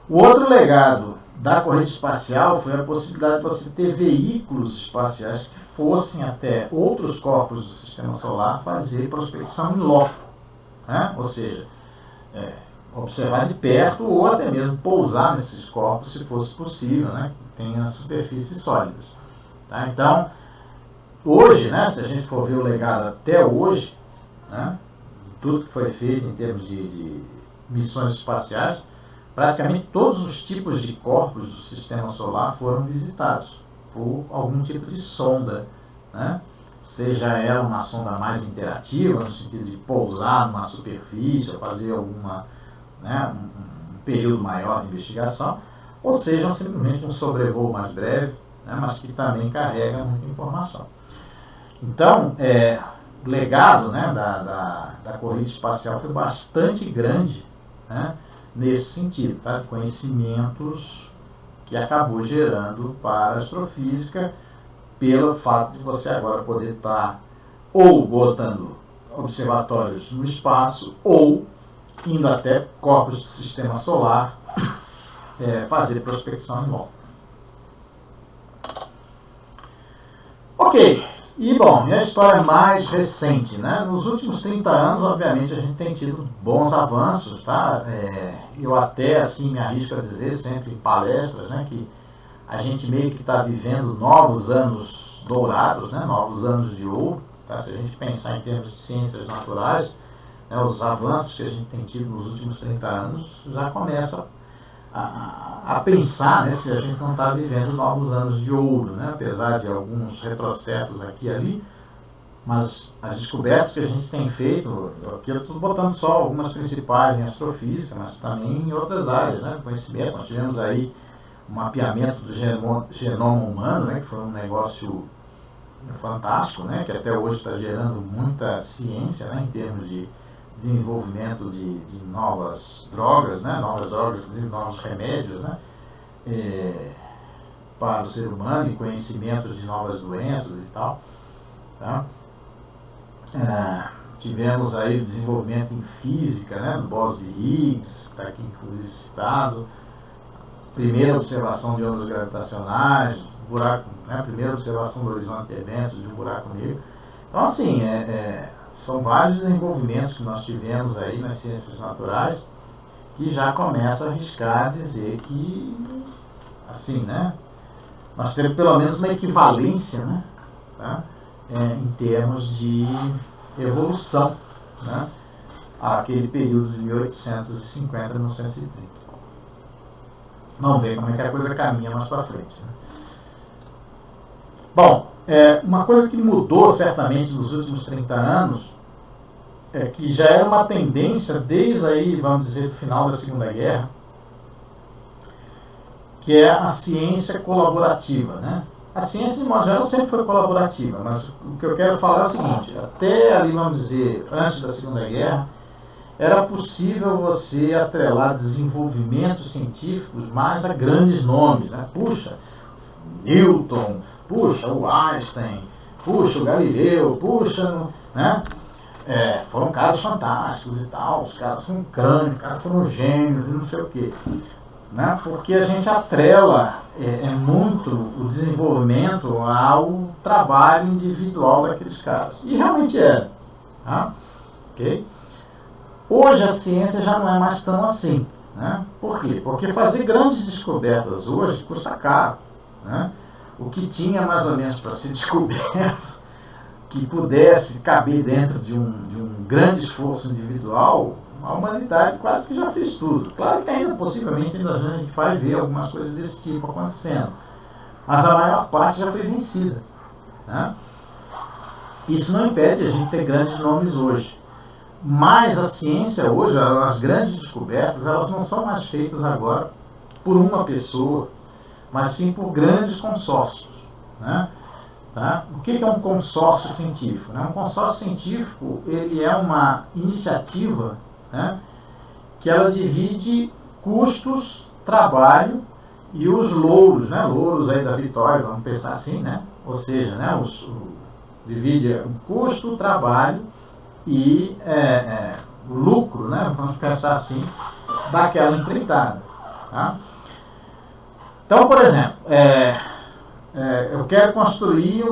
O outro legado da corrida espacial foi a possibilidade de você ter veículos espaciais que fossem até outros corpos do Sistema Solar fazer prospecção in loco, né? Ou seja, observar de perto ou até mesmo pousar nesses corpos, se fosse possível, né? Que tenha superfícies sólidas. Tá? Então, hoje, né, se a gente for ver o legado até hoje, né, tudo que foi feito em termos de missões espaciais, praticamente todos os tipos de corpos do Sistema Solar foram visitados por algum tipo de sonda, né? Seja ela uma sonda mais interativa, no sentido de pousar numa superfície ou fazer né, um período maior de investigação, ou seja, simplesmente um sobrevoo mais breve, né, mas que também carrega muita informação. Então, o legado, né, da corrida espacial foi bastante grande, né, nesse sentido, tá? De conhecimentos que acabou gerando para a astrofísica, pelo fato de você agora poder estar ou botando observatórios no espaço ou indo até corpos do Sistema Solar fazer prospecção em loco. Ok. E, bom, minha história mais recente, né? Nos últimos 30 anos, obviamente, a gente tem tido bons avanços, tá? Eu até, assim, me arrisco a dizer, sempre em palestras, né, que a gente meio que está vivendo novos anos dourados, né? Novos anos de ouro, tá? Se a gente pensar em termos de ciências naturais, né, os avanços que a gente tem tido nos últimos 30 anos já começam a pensar, né, se a gente não está vivendo novos anos de ouro, né, apesar de alguns retrocessos aqui e ali, mas as descobertas que a gente tem feito, aqui eu estou botando só algumas principais em astrofísica, mas também em outras áreas, né, conhecimento. Nós tivemos aí o mapeamento do genoma humano, né, que foi um negócio fantástico, né, que até hoje está gerando muita ciência, né, em termos de desenvolvimento de novas drogas, né, inclusive novos remédios, né, para o ser humano, e conhecimento de novas doenças e tal. Tá? Tivemos aí o desenvolvimento em física, né, do bóson de Higgs, que está aqui inclusive citado, primeira observação de ondas gravitacionais, buraco, né, primeira observação do horizonte de eventos de um buraco negro. Então, assim, são vários desenvolvimentos que nós tivemos aí nas ciências naturais que já começa a arriscar dizer que, assim, né, nós temos pelo menos uma equivalência, né, tá? Em termos de evolução, né, àquele período de 1850 a 1930. Vamos ver como é que a coisa caminha mais para frente. Né? Bom, uma coisa que mudou certamente nos últimos 30 anos, que já era uma tendência desde aí, vamos dizer, o final da Segunda Guerra, que é a ciência colaborativa, né? A ciência, de modo geral, sempre foi colaborativa, mas o que eu quero falar é o seguinte: até ali, vamos dizer, antes da Segunda Guerra, era possível você atrelar desenvolvimentos científicos mais a grandes nomes, né? Puxa, Newton, puxa, o Einstein, puxa, o Galileu, puxa, né? Foram caras fantásticos e tal, os caras foram crânios, os caras foram gênios e não sei o quê. Né? Porque a gente atrela muito o desenvolvimento ao trabalho individual daqueles caras. E realmente era. Tá? Okay? Hoje a ciência já não é mais tão assim. Né? Por quê? Porque fazer grandes descobertas hoje custa caro. Né? O que tinha mais ou menos para ser descoberto, que pudesse caber dentro de um grande esforço individual, a humanidade quase que já fez tudo. Claro que ainda, possivelmente, ainda a gente vai ver algumas coisas desse tipo acontecendo. Mas a maior parte já foi vencida. Né? Isso não impede a gente ter grandes nomes hoje. Mas a ciência hoje, as grandes descobertas, elas não são mais feitas agora por uma pessoa, mas sim por grandes consórcios. Né? Tá? O que é um consórcio científico? Né? Um consórcio científico, ele é uma iniciativa, né, que ela divide custos, trabalho e os louros, né, louros aí da vitória, vamos pensar assim, né? Ou seja, né, divide o custo, o trabalho e o lucro, né, vamos pensar assim, daquela empreitada. Tá? Então, por exemplo, eu quero construir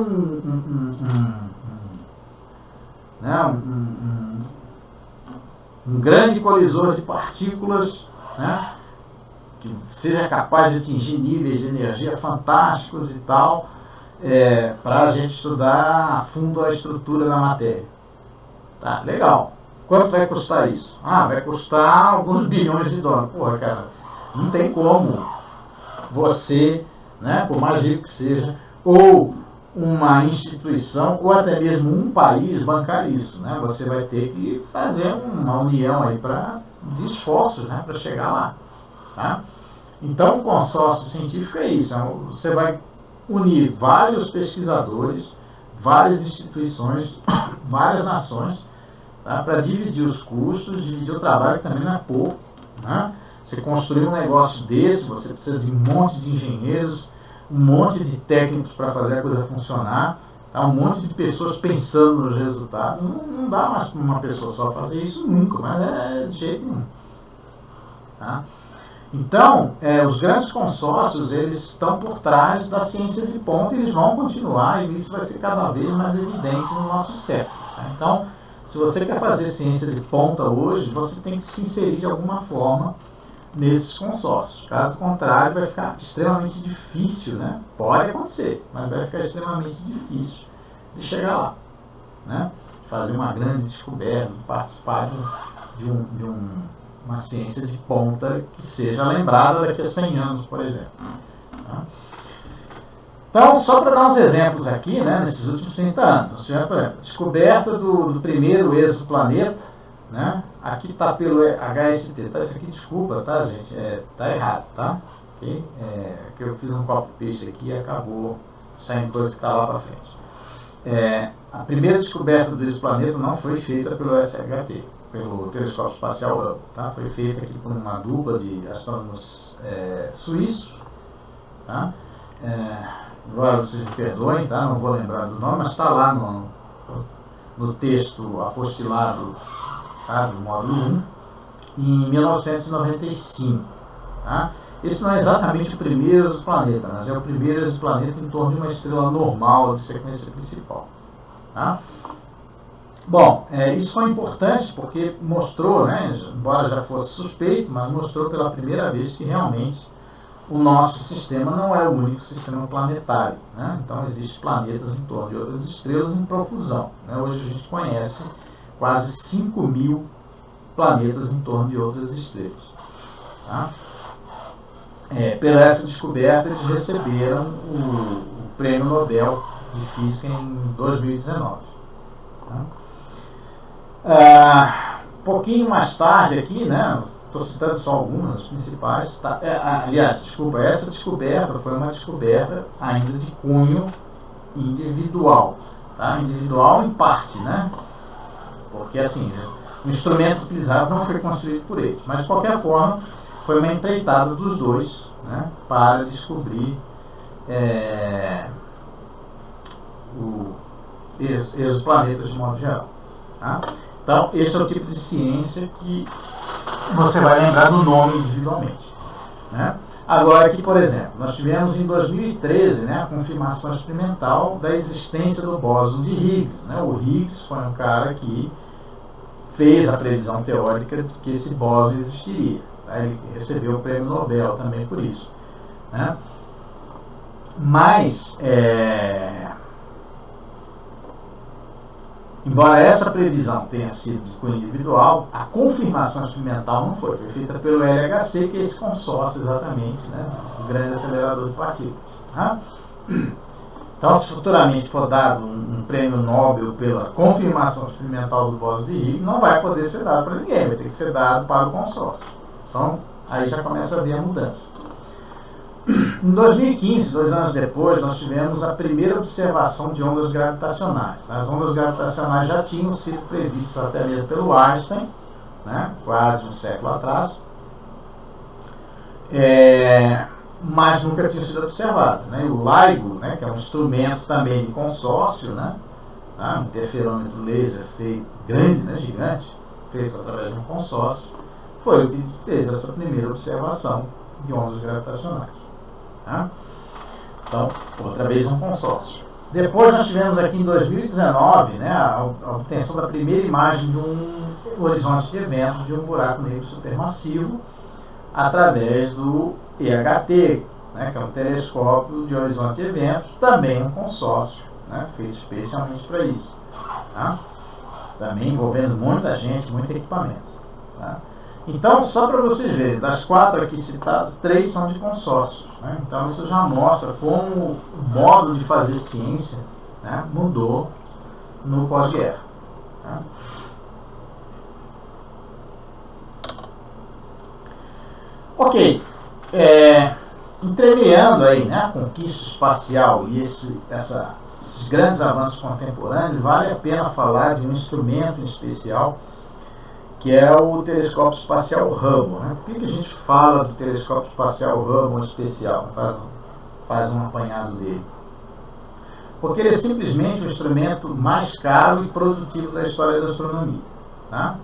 um grande colisor de partículas, né, que seja capaz de atingir níveis de energia fantásticos e tal, para a gente estudar a fundo a estrutura da matéria. Tá, legal. Quanto vai custar isso? Vai custar alguns bilhões de dólares. Porra, cara, não tem como você, né, por mais rico que seja, ou uma instituição, ou até mesmo um país bancar isso, né? Você vai ter que fazer uma união aí de esforços, né, para chegar lá. Tá? Então, o consórcio científico é isso. Você vai unir vários pesquisadores, várias instituições, várias nações, tá, para dividir os custos, dividir o trabalho, que também não é pouco. Né? Você construir um negócio desse, você precisa de um monte de engenheiros, um monte de técnicos para fazer a coisa funcionar, tá? Um monte de pessoas pensando nos resultados. Não dá mais para uma pessoa só fazer isso nunca, mas de jeito nenhum. Tá? Então, os grandes consórcios, eles estão por trás da ciência de ponta e eles vão continuar, e isso vai ser cada vez mais evidente no nosso século. Tá? Então, se você quer fazer ciência de ponta hoje, você tem que se inserir de alguma forma nesses consórcios. Caso contrário, vai ficar extremamente difícil, né? Pode acontecer, mas vai ficar extremamente difícil de chegar lá, né? Fazer uma grande descoberta, participar de uma ciência de ponta que seja lembrada daqui a 100 anos, por exemplo. Tá? Então, só para dar uns exemplos aqui, né, nesses últimos 30 anos, nós tivemos, por exemplo, descoberta do primeiro exoplaneta, né, aqui está pelo HST, tá, isso aqui, desculpa, tá, gente, tá errado, tá? Okay? Que eu fiz um copy-paste aqui e acabou saindo coisa que está lá para frente. A primeira descoberta do exoplaneta não foi feita pelo SHT, pelo Telescópio Espacial Hubble, tá? Foi feita aqui por uma dupla de astrônomos suíços, tá? Agora vocês me perdoem, tá? Não vou lembrar do nome, mas está lá no texto apostilado, tá? Do módulo 1, em 1995. Tá? Esse não é exatamente o primeiro exoplaneta, mas é o primeiro exoplaneta em torno de uma estrela normal de sequência principal. Tá? Bom, isso foi importante porque mostrou, né, embora já fosse suspeito, mas mostrou pela primeira vez que realmente o nosso sistema não é o único sistema planetário. Né? Então, existem planetas em torno de outras estrelas em profusão. Né? Hoje a gente conhece quase 5.000 planetas em torno de outras estrelas. Tá? Pela essa descoberta, eles receberam o Prêmio Nobel de Física em 2019. Tá? Pouquinho mais tarde aqui, né? Estou citando só algumas, as principais. Tá? Aliás, desculpa, essa descoberta foi uma descoberta ainda de cunho individual. Tá? Individual em parte, né? Porque assim, o instrumento utilizado não foi construído por eles. Mas de qualquer forma, foi uma empreitada dos dois, né? Para descobrir os exoplanetas de modo geral. Tá? Então, esse é o tipo de ciência que você vai lembrar do nome individualmente. Né? Agora aqui, por exemplo, nós tivemos em 2013, né, a confirmação experimental da existência do bóson de Higgs. Né? O Higgs foi um cara que fez a previsão teórica de que esse bóson existiria. Tá? Ele recebeu o prêmio Nobel também por isso. Né? Mas, embora essa previsão tenha sido de cunho individual, a confirmação experimental não foi. Foi feita pelo LHC, que é esse consórcio exatamente, né, o grande acelerador de partículas. Tá? Então, se futuramente for dado um prêmio Nobel pela confirmação experimental do bóson de Higgs, não vai poder ser dado para ninguém, vai ter que ser dado para o consórcio. Então, aí já começa a haver a mudança. Em 2015, 2 anos depois, nós tivemos a primeira observação de ondas gravitacionais. As ondas gravitacionais já tinham sido previstas até mesmo pelo Einstein, né, quase um século atrás, mas nunca tinham sido observadas. Né? E o LIGO, né, que é um instrumento também de consórcio, né, um interferômetro laser feito grande, né, gigante, feito através de um consórcio, foi o que fez essa primeira observação de ondas gravitacionais. Tá? Então, outra vez um consórcio. Depois nós tivemos aqui em 2019, né, a obtenção da primeira imagem de um horizonte de eventos de um buraco negro supermassivo através do EHT, né, que é um telescópio de horizonte de eventos, também um consórcio, né, feito especialmente para isso. Tá? Também envolvendo muita gente, muito equipamento. Tá? Então, só para vocês verem, das 4 aqui citadas, 3 são de consórcios. Né? Então, isso já mostra como o modo de fazer ciência, né, mudou no pós-guerra. Tá? Ok. Entremeando aí, né, a conquista espacial e esses grandes avanços contemporâneos, vale a pena falar de um instrumento em especial, que é o telescópio espacial Hubble. Né? Por que a gente fala do telescópio espacial Hubble em especial? Faz um apanhado dele. Porque ele é simplesmente o instrumento mais caro e produtivo da história da astronomia. Tá?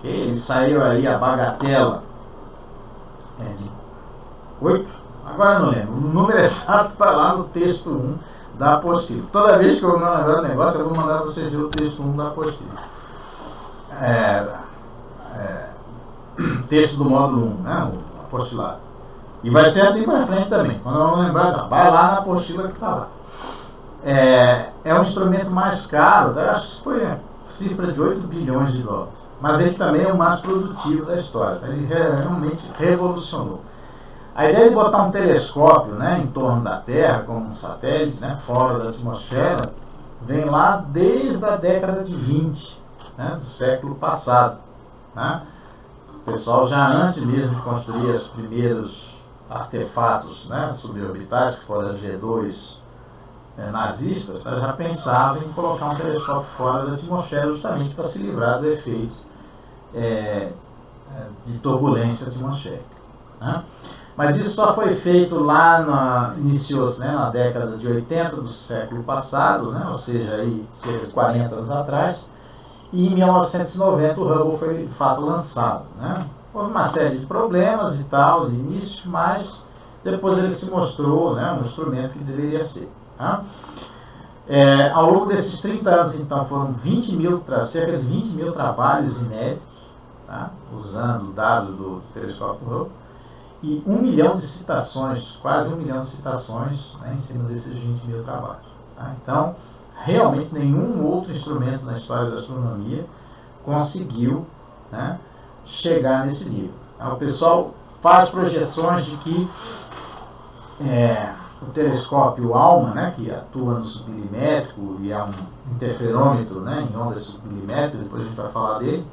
Ele saiu aí a bagatela de 8, agora eu não lembro, o número exato está lá no texto 1 da apostila. Toda vez que eu não lembrar do negócio, eu vou mandar vocês ver o texto 1 da apostila. Texto do módulo 1, né, o apostilado. E vai ser assim para frente também. Quando eu não lembrar, já vai lá na apostila que está lá. É um instrumento mais caro, tá? Acho que foi a cifra de 8 bilhões de dólares. mas ele também é o mais produtivo da história. Ele realmente revolucionou. A ideia de botar um telescópio, né, em torno da Terra, como um satélite, né, fora da atmosfera, vem lá desde a década de 20, né, do século passado. Né? O pessoal já antes mesmo de construir os primeiros artefatos, né, suborbitais, que foram as G2 nazistas, né, já pensava em colocar um telescópio fora da atmosfera justamente para se livrar do efeito de turbulência atmosférica. Né? Mas isso só foi feito lá, iniciou-se, né, na década de 80 do século passado, né, ou seja, aí, cerca de 40 anos atrás, e em 1990 o Hubble foi de fato lançado. Né? Houve uma série de problemas e tal, de início, mas depois ele se mostrou, né, um instrumento que deveria ser. Tá? Ao longo desses 30 anos, então, foram cerca de 20 mil trabalhos inéditos, tá? Usando dados do telescópio Hubble, e 1 milhão de citações, quase 1 milhão de citações, né, em cima desses 20 mil trabalhos. Tá? Então, realmente nenhum outro instrumento na história da astronomia conseguiu, né, chegar nesse nível. Tá? O pessoal faz projeções de que o telescópio ALMA, né, que atua no submilimétrico e é um interferômetro, né, em ondas submilimétricas, depois a gente vai falar dele,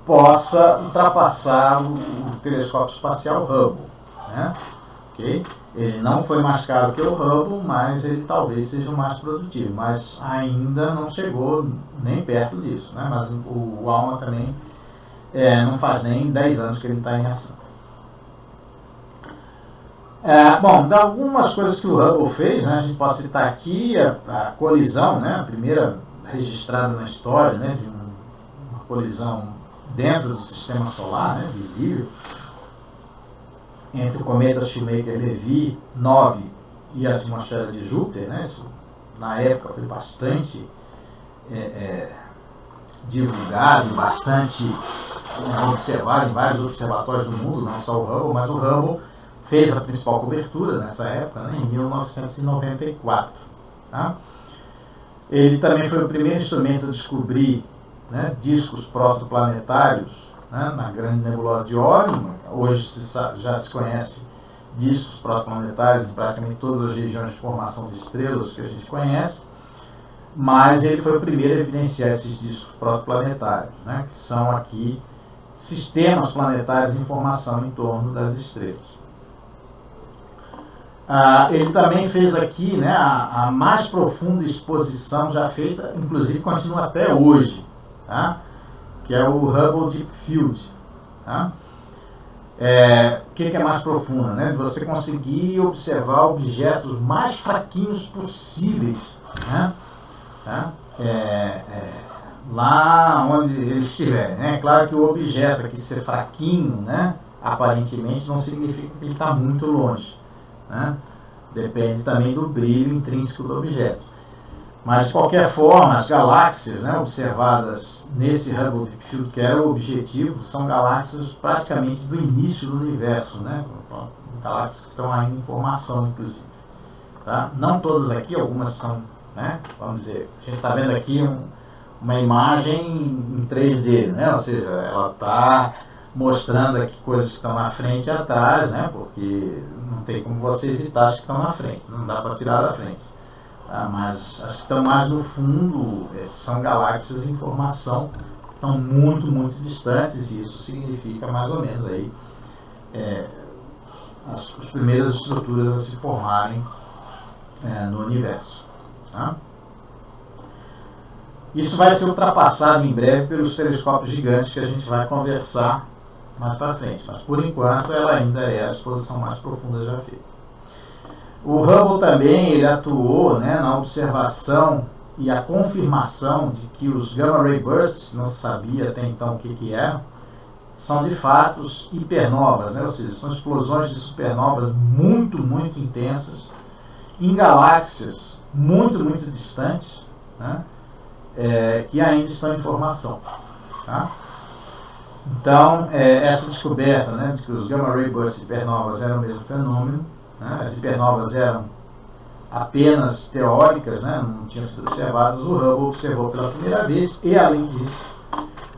possa ultrapassar o telescópio espacial Hubble. Né? Okay? Ele não foi mais caro que o Hubble, mas ele talvez seja o mais produtivo, mas ainda não chegou nem perto disso. Né? Mas o ALMA também não faz nem 10 anos que ele está em ação. Bom, algumas coisas que o Hubble fez, né, a gente pode citar aqui a colisão, né, a primeira registrada na história, né, de uma colisão dentro do sistema solar, né, visível, entre o cometa Shoemaker-Levy 9 e a atmosfera de Júpiter. Né, isso, na época, foi bastante divulgado, bastante observado em vários observatórios do mundo, não só o Hubble, mas o Hubble fez a principal cobertura nessa época, né, em 1994. Tá? Ele também foi o primeiro instrumento a descobrir, né, discos protoplanetários, né, na grande nebulosa de Órion. Hoje já se conhece discos protoplanetários em praticamente todas as regiões de formação de estrelas que a gente conhece, mas ele foi o primeiro a evidenciar esses discos protoplanetários, né, que são aqui sistemas planetários em formação em torno das estrelas. Ele também fez aqui, né, a mais profunda exposição já feita, inclusive continua até hoje, tá? Que é o Hubble Deep Field. Tá? O que é mais profunda? Né? Você conseguir observar objetos mais fraquinhos possíveis, né? Tá? Lá onde eles estiverem. Né? Claro que o objeto aqui ser fraquinho, né, aparentemente, não significa que ele está muito longe. Né? Depende também do brilho intrínseco do objeto. Mas, de qualquer forma, as galáxias, né, observadas nesse Hubble Deep Field, que era o objetivo, são galáxias praticamente do início do universo, né? Galáxias que estão ainda em formação, inclusive. Tá? Não todas aqui, algumas são, né, vamos dizer, a gente está vendo aqui uma imagem em 3D, né? Ou seja, ela está mostrando aqui coisas que estão na frente e atrás, né? Porque não tem como você evitar as que estão na frente, não dá para tirar da frente. Mas as que estão mais no fundo são galáxias em formação, que estão muito, muito distantes, e isso significa mais ou menos aí as primeiras estruturas a se formarem no universo. Tá? Isso vai ser ultrapassado em breve pelos telescópios gigantes que a gente vai conversar mais para frente, mas por enquanto ela ainda é a exposição mais profunda já feita. O Hubble também ele atuou, né, na observação e a confirmação de que os gamma ray bursts, que não se sabia até então o que eram, são de fato hipernovas, né, ou seja, são explosões de supernovas muito, muito intensas em galáxias muito, muito distantes, né, que ainda estão em formação. Tá? Então, essa descoberta, né, de que os gamma ray bursts hipernovas eram o mesmo fenômeno, né, as hipernovas eram apenas teóricas, né, não tinham sido observadas, o Hubble observou pela primeira vez, e além disso,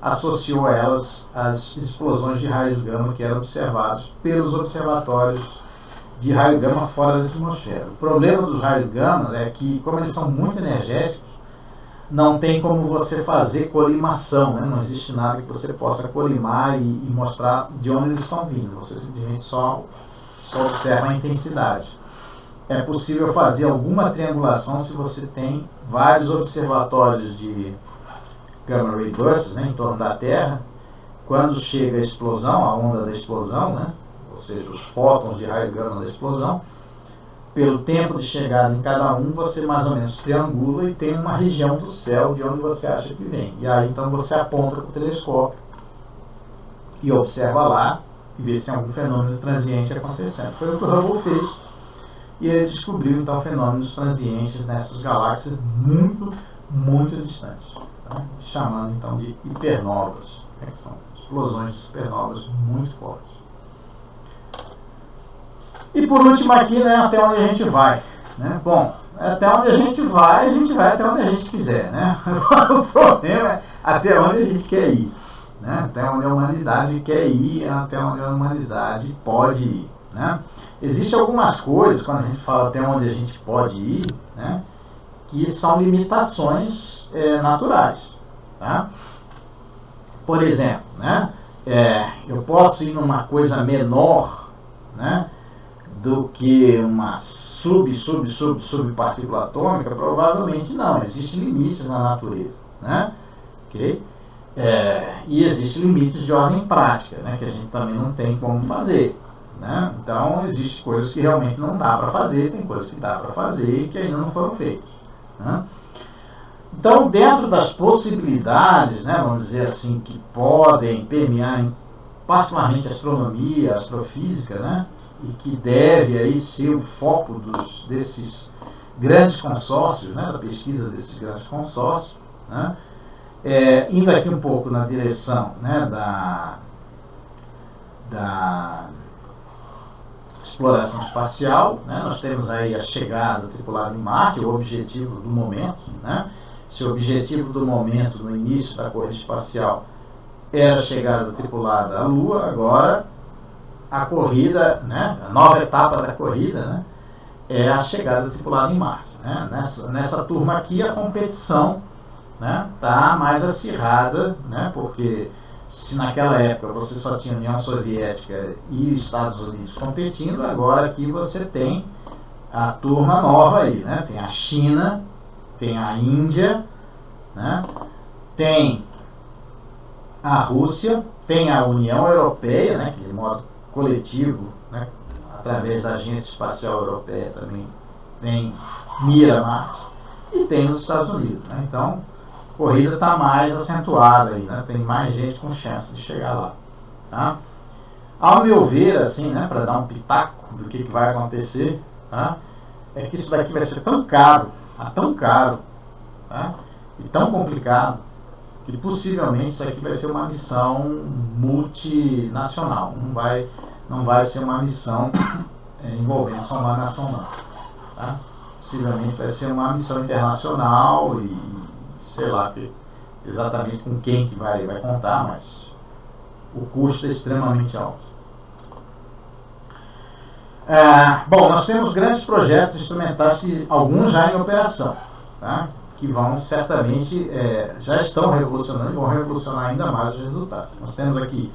associou a elas as explosões de raios gama que eram observados pelos observatórios de raio gama fora da atmosfera. O problema dos raios gama é que, como eles são muito energéticos, não tem como você fazer colimação, né? Não existe nada que você possa colimar e mostrar de onde eles estão vindo. Você simplesmente só observa a intensidade. É possível fazer alguma triangulação se você tem vários observatórios de gamma ray bursts, né, em torno da Terra. Quando chega a explosão, a onda da explosão, né, ou seja, os fótons de raio gama da explosão, pelo tempo de chegada em cada um, você mais ou menos triangula e tem uma região do céu de onde você acha que vem. E aí então você aponta com o telescópio e observa lá e vê se tem algum fenômeno transiente acontecendo. Foi o que o Hubble fez. E ele descobriu então fenômenos transientes nessas galáxias muito, muito distantes, tá? Chamando então de hipernovas, né, que são explosões de supernovas muito fortes. E por último aqui, né, até onde a gente vai, né? Bom, até onde a gente vai até onde a gente quiser, né? O problema é até onde a gente quer ir, né? Até onde a humanidade quer ir, até onde a humanidade pode ir, né? Existem algumas coisas, quando a gente fala até onde a gente pode ir, né, que são limitações naturais, tá? Por exemplo, né, eu posso ir numa coisa menor, né, do que uma subpartícula atômica? Provavelmente não. Existem limites na natureza, né? Okay? E existem limites de ordem prática, né, que a gente também não tem como fazer, né? Então, existem coisas que realmente não dá para fazer, tem coisas que dá para fazer e que ainda não foram feitas, né? Então, dentro das possibilidades, né, vamos dizer assim, que podem permear particularmente a astronomia, a astrofísica, né, e que deve aí ser o foco desses grandes consórcios, né, da pesquisa desses grandes consórcios, né, indo aqui um pouco na direção, né, da exploração espacial, né, nós temos aí a chegada tripulada em Marte, o objetivo do momento, né. Se o objetivo do momento no início da corrida espacial era a chegada tripulada à Lua, agora a corrida, né, a nova etapa da corrida, né, é a chegada tripulada em Marte, né. Nessa turma aqui a competição, né, tá mais acirrada, né, porque se naquela época você só tinha a União Soviética e os Estados Unidos competindo, agora aqui você tem a turma nova aí, né, tem a China, tem a Índia, né, tem a Rússia, tem a União Europeia, né, que de modo coletivo, né, através da Agência Espacial Europeia também mira Marte, e tem os Estados Unidos, né? Então a corrida está mais acentuada aí, né? Tem mais gente com chance de chegar lá, tá? Ao meu ver, assim, né, para dar um pitaco do que vai acontecer, tá, é que isso daqui vai ser tão caro, tá, e tão complicado, que possivelmente isso aqui vai ser uma missão multinacional, não vai ser uma missão envolvendo só uma nação, não, tá? Possivelmente vai ser uma missão internacional e sei lá exatamente com quem que vai contar, mas o custo é extremamente alto. Bom, nós temos grandes projetos instrumentais, alguns já em operação, tá, que vão certamente, já estão revolucionando e vão revolucionar ainda mais os resultados. Nós temos aqui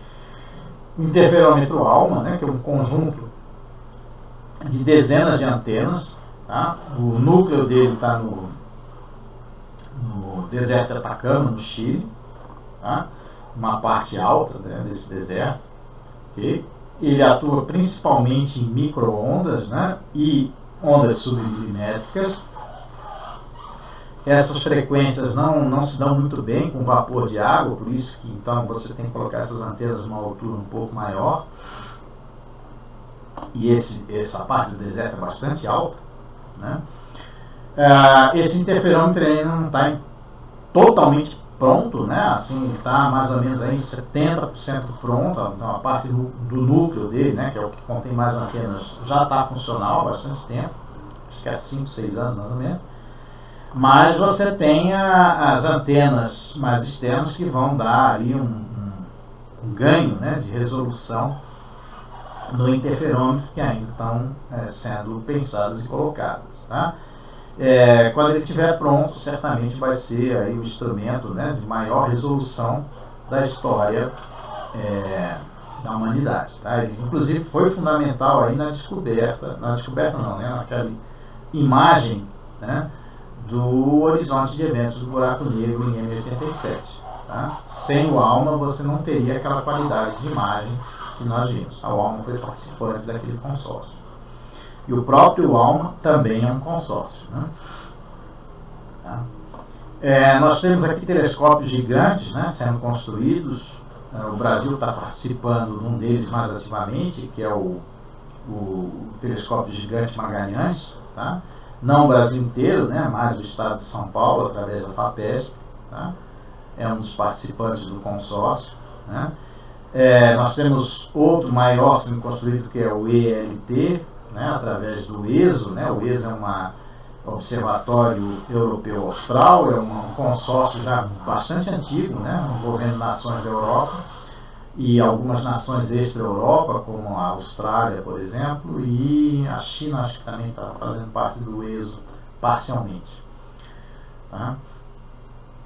o interferômetro ALMA, né, que é um conjunto de dezenas de antenas, tá? O núcleo dele está no deserto de Atacama, no Chile, tá? Uma parte alta, né, desse deserto, okay? Ele atua principalmente em micro-ondas, né, e ondas submilímetras. Essas frequências não se dão muito bem com vapor de água, por isso que então você tem que colocar essas antenas numa altura um pouco maior. E essa parte do deserto é bastante alta, né? Esse interferômetro ainda não está totalmente pronto, né? Assim, ele está mais ou menos aí em 70% pronto. Então a parte do núcleo dele, né, que é o que contém mais antenas, já está funcional há bastante tempo, acho que há 5, 6 anos mais ou menos. Mas você tem as antenas mais externas que vão dar aí um ganho, né, de resolução no interferômetro, que ainda estão sendo pensadas e colocadas. Tá? Quando ele estiver pronto, certamente vai ser aí o instrumento, né, de maior resolução da história da humanidade. Tá? Ele, inclusive, foi fundamental aí na descoberta não, né, naquela imagem, né, do horizonte de eventos do buraco negro em M87. Tá? Sem o ALMA você não teria aquela qualidade de imagem que nós vimos. A ALMA foi participante daquele consórcio. E o próprio ALMA também é um consórcio. Né? Tá? Nós temos aqui telescópios gigantes, né, sendo construídos. O Brasil está participando de um deles mais ativamente, que é o telescópio gigante Magalhães. Tá? Não o Brasil inteiro, né, mas o estado de São Paulo, através da FAPESP. Tá? É um dos participantes do consórcio. Né? Nós temos outro maior sendo construído, que é o ELT, né, através do ESO. Né? O ESO é um observatório europeu austral, é um consórcio já bastante antigo, né, envolvendo nações da Europa e algumas nações extra-Europa, como a Austrália, por exemplo, e a China, acho que também está fazendo parte do ESO parcialmente. Tá?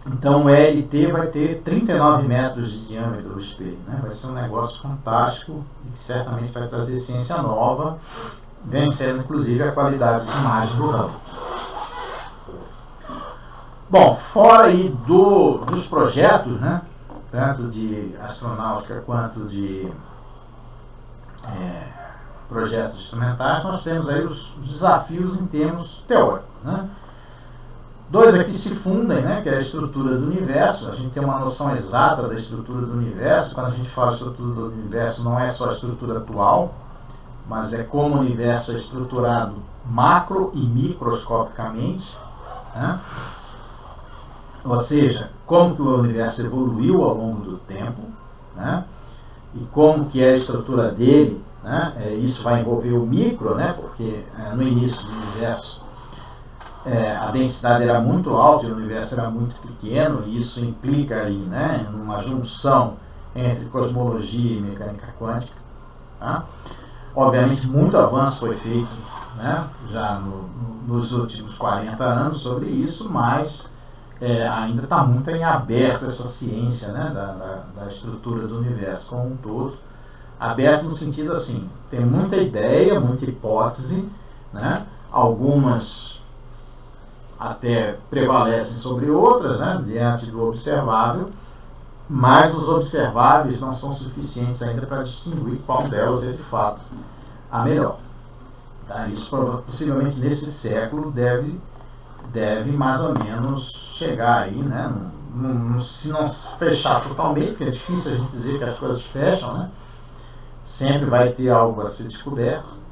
Então o ELT vai ter 39 metros de diâmetro o espelho, né? Vai ser um negócio fantástico e que certamente vai trazer ciência nova, vencendo inclusive a qualidade de imagem do Hubble. Bom, fora aí dos projetos, né, tanto de astronáutica quanto de projetos instrumentais, nós temos aí os desafios em termos teóricos. Né? Dois aqui se fundem, né, que é a estrutura do universo. A gente tem uma noção exata da estrutura do universo. Quando a gente fala de estrutura do universo, não é só a estrutura atual, mas é como o universo é estruturado macro e microscopicamente. Né? Ou seja, como que o universo evoluiu ao longo do tempo, né? E como que é a estrutura dele, né? Isso vai envolver o micro, né? Porque no início do universo a densidade era muito alta e o universo era muito pequeno, e isso implica aí, né, uma junção entre cosmologia e mecânica quântica. Tá? Obviamente muito avanço foi feito, né, já nos últimos 40 anos sobre isso, mas ainda está muito em aberto essa ciência, né, da estrutura do universo como um todo. Aberto no sentido assim, tem muita ideia, muita hipótese, né, algumas até prevalecem sobre outras, né, diante do observável, mas os observáveis não são suficientes ainda para distinguir qual delas é de fato a melhor. Tá? Isso possivelmente nesse século deve mais ou menos chegar aí, né? Se não fechar totalmente, porque é difícil a gente dizer que as coisas fecham, né? Sempre vai ter algo a ser descoberto,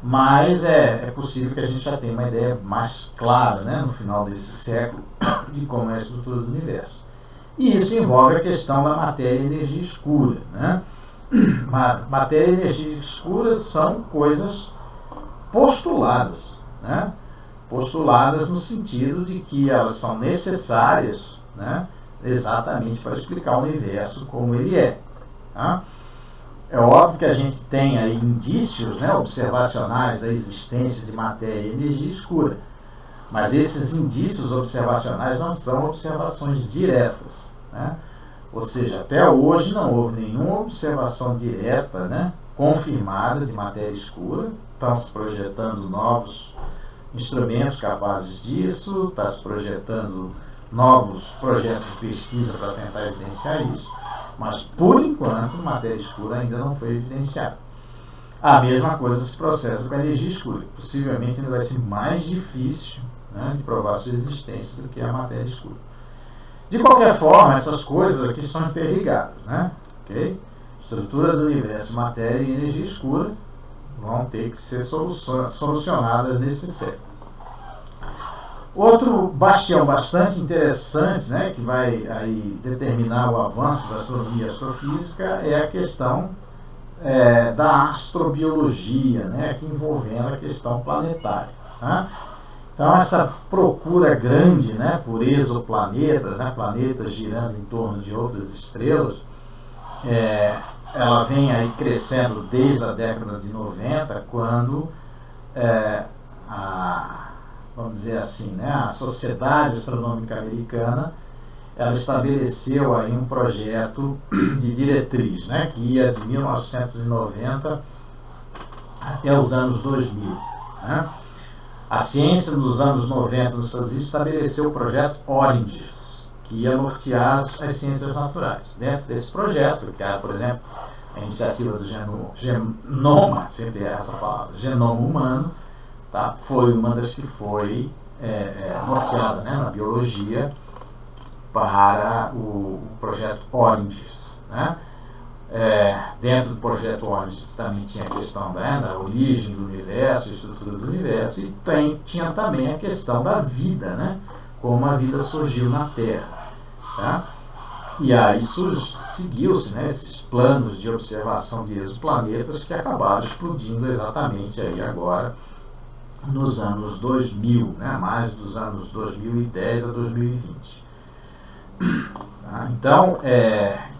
mas é possível que a gente já tenha uma ideia mais clara, né, no final desse século, de como é a estrutura do universo. E isso envolve a questão da matéria e energia escura. Né? Matéria e energia escura são coisas postuladas, né? Postuladas no sentido de que elas são necessárias, né, exatamente para explicar o universo como ele é. Tá? É óbvio que a gente tem aí indícios, né, observacionais da existência de matéria e energia escura, mas esses indícios observacionais não são observações diretas. Né? Ou seja, até hoje não houve nenhuma observação direta, né, confirmada de matéria escura. Estão se projetando novos instrumentos capazes disso, está se projetando novos projetos de pesquisa para tentar evidenciar isso, mas por enquanto matéria escura ainda não foi evidenciada. A mesma coisa se processa com a energia escura. Possivelmente ainda vai ser mais difícil, né, de provar sua existência do que a matéria escura. De qualquer forma, essas coisas aqui estão interligadas, né? Okay? Estrutura do universo, matéria e energia escura vão ter que ser solucionadas nesse século. Outro bastião bastante interessante, né, que vai aí determinar o avanço da astronomia e astrofísica é a questão da astrobiologia, né, aqui envolvendo a questão planetária. Tá? Então essa procura grande, né, por exoplanetas, né, planetas girando em torno de outras estrelas, ela vem aí crescendo desde a década de 90, quando vamos dizer assim, né, a Sociedade Astronômica Americana, ela estabeleceu aí um projeto de diretriz, né, que ia de 1990 até os anos 2000. Né? A ciência nos anos 90 nos Estados Unidos estabeleceu o projeto Oranges, que ia nortear as ciências naturais. Dentro desse projeto, que era, por exemplo, a iniciativa do genoma, sempre é essa palavra, genoma humano, tá? Foi uma das que foi norteada, né, na biologia para o projeto Oranges. Né? Dentro do projeto Oranges também tinha a questão da origem do universo, estrutura do universo, e tinha também a questão da vida, né? Como a vida surgiu na Terra. Tá? E aí seguiu-se, né, esses planos de observação de exoplanetas que acabaram explodindo exatamente aí agora nos anos 2000, né, mais dos anos 2010 a 2020. Tá? Então,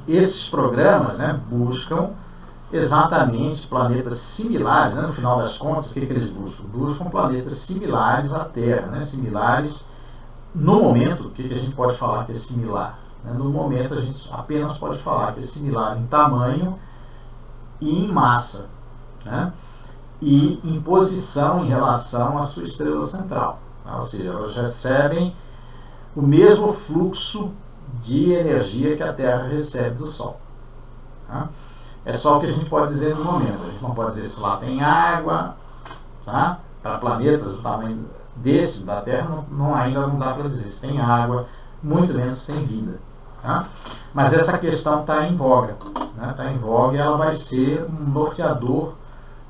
esses programas, né, buscam exatamente planetas similares, né, no final das contas, o que eles buscam? Buscam planetas similares à Terra, né, similares no momento. O que a gente pode falar que é similar? No momento a gente apenas pode falar que é similar em tamanho e em massa, né? E em posição em relação à sua estrela central, tá? Ou seja, elas recebem o mesmo fluxo de energia que a Terra recebe do Sol. Tá? É só o que a gente pode dizer no momento. A gente não pode dizer se lá tem água, tá? Para planetas do tamanho desse da Terra, ainda não dá para dizer se tem água, muito menos se tem vida. Tá? Mas essa questão está em voga, né? Está em voga e ela vai ser um norteador,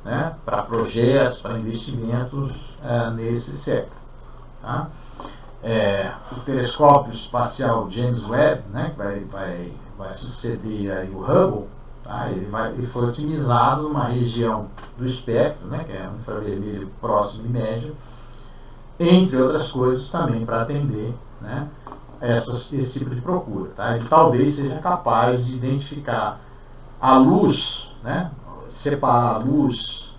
né, para projetos, para investimentos nesse século. Tá? O telescópio espacial James Webb, né, que vai suceder aí o Hubble, tá? Ele foi otimizado numa região do espectro, né, que é um infravermelho próximo e médio, entre outras coisas também para atender, né, esse tipo de procura. Tá? Ele talvez seja capaz de identificar a luz, né, separar a luz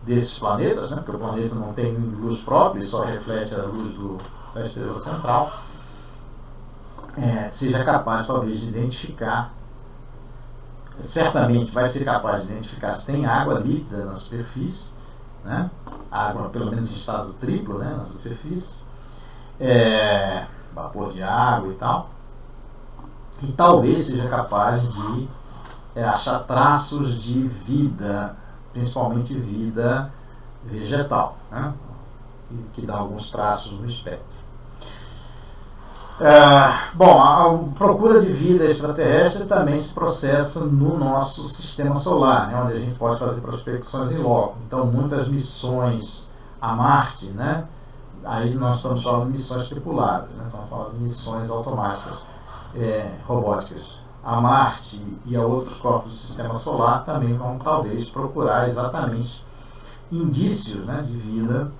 desses planetas, né, porque o planeta não tem luz própria, ele só reflete a luz da estrela central, seja capaz talvez de identificar, certamente vai ser capaz de identificar se tem água líquida na superfície, né, água pelo menos em estado triplo, né, na superfície, vapor de água e tal, e talvez seja capaz de achar traços de vida, principalmente vida vegetal, né? que dá alguns traços no espectro. Bom, a procura de vida extraterrestre também se processa no nosso sistema solar, né? Onde a gente pode fazer prospecções em loco. Então, muitas missões a Marte, né? Aí nós estamos falando de missões tripuladas, né? Estamos falando de missões automáticas, robóticas. A Marte e a outros corpos do sistema solar também vão talvez procurar exatamente indícios, né, de vida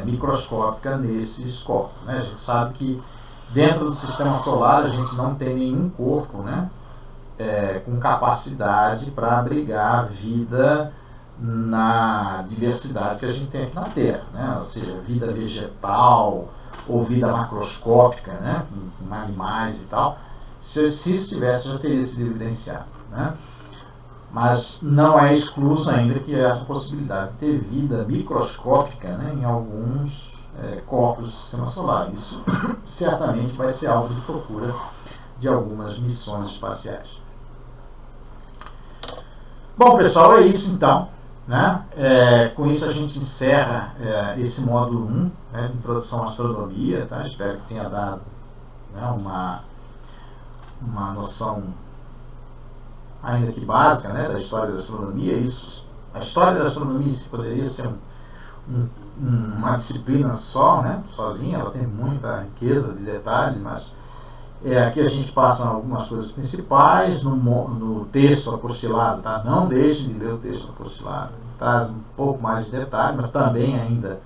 microscópica nesses corpos. Né? A gente sabe que dentro do sistema solar a gente não tem nenhum corpo, né, com capacidade para abrigar vida na diversidade que a gente tem aqui na Terra, né? Ou seja, vida vegetal ou vida macroscópica, né, com animais e tal. Se isso tivesse, já teria sido evidenciado. Né? Mas não é excluso ainda que essa possibilidade de ter vida microscópica, né, em alguns corpos do sistema solar. Isso certamente vai ser alvo de procura de algumas missões espaciais. Bom, pessoal, é isso então. Né? Com isso a gente encerra esse módulo 1, né, de introdução à astronomia. Tá? Espero que tenha dado, né, uma noção ainda que básica, né, da história da astronomia. A história da astronomia poderia ser uma disciplina só, né, sozinha. Ela tem muita riqueza de detalhes, mas aqui a gente passa algumas coisas principais no texto apostilado. Tá? Não deixem de ler o texto apostilado, traz um pouco mais de detalhes, mas também ainda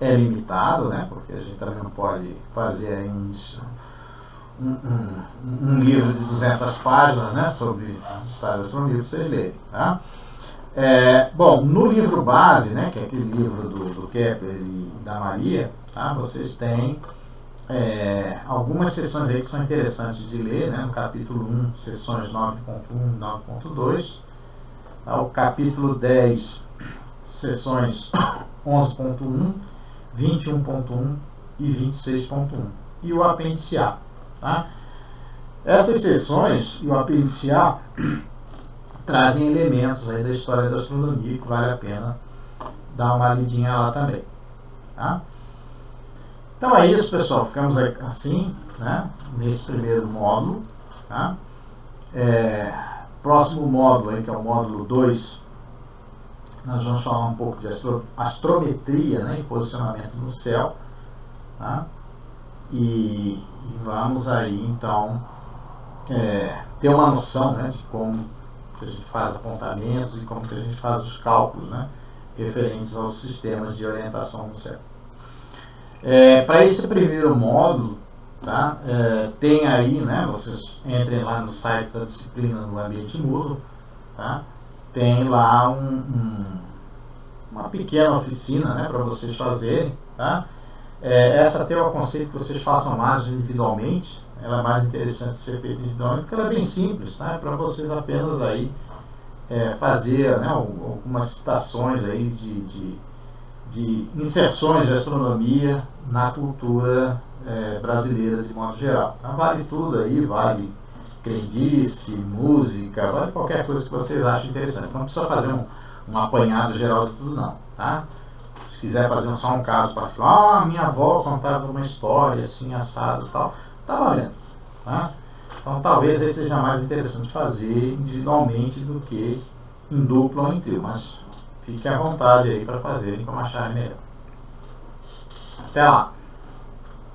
é limitado, né? Porque a gente também não pode fazer aí um livro de 200 páginas, né, sobre a história da astronomia para vocês lerem. Tá? Bom, no livro base, né, que é aquele livro do Kepler e da Maria, tá, vocês têm algumas sessões aí que são interessantes de ler, né, no capítulo 1, sessões 9.1 e 9.2, tá, o capítulo 10, sessões 11.1, 21.1 e 26.1, e o apêndice A. Tá? Essas sessões e o apêndice A trazem elementos aí da história da astronomia que vale a pena dar uma lidinha lá também. Tá? Então é isso, pessoal. Ficamos assim, né, nesse primeiro módulo. Tá? Próximo módulo, aí, que é o módulo 2, nós vamos falar um pouco de astrometria, né, e posicionamento no céu. Tá? E vamos aí, então, ter uma noção, né, de como que a gente faz apontamentos e como que a gente faz os cálculos, né, referentes aos sistemas de orientação no céu. Para esse primeiro módulo, tá, tem aí, né, vocês entrem lá no site da disciplina no ambiente Moodle, tá, tem lá uma pequena oficina, né, para vocês fazerem, tá. Essa até eu aconselho que vocês façam mais individualmente. Ela é mais interessante de ser feita individualmente, porque ela é bem simples, tá? Para vocês apenas aí fazer, né, algumas citações aí de inserções de astronomia na cultura brasileira de modo geral. Tá? Vale tudo aí, vale crendice, música, vale qualquer coisa que vocês achem interessante. Não precisa fazer um apanhado geral de tudo não, tá? Se quiser fazer só um caso particular, minha avó contava uma história assim, assado e tal, tá valendo. Tá? Então talvez esse seja mais interessante fazer individualmente do que em dupla ou em trio, mas fiquem à vontade aí para fazerem como acharem melhor. Até lá!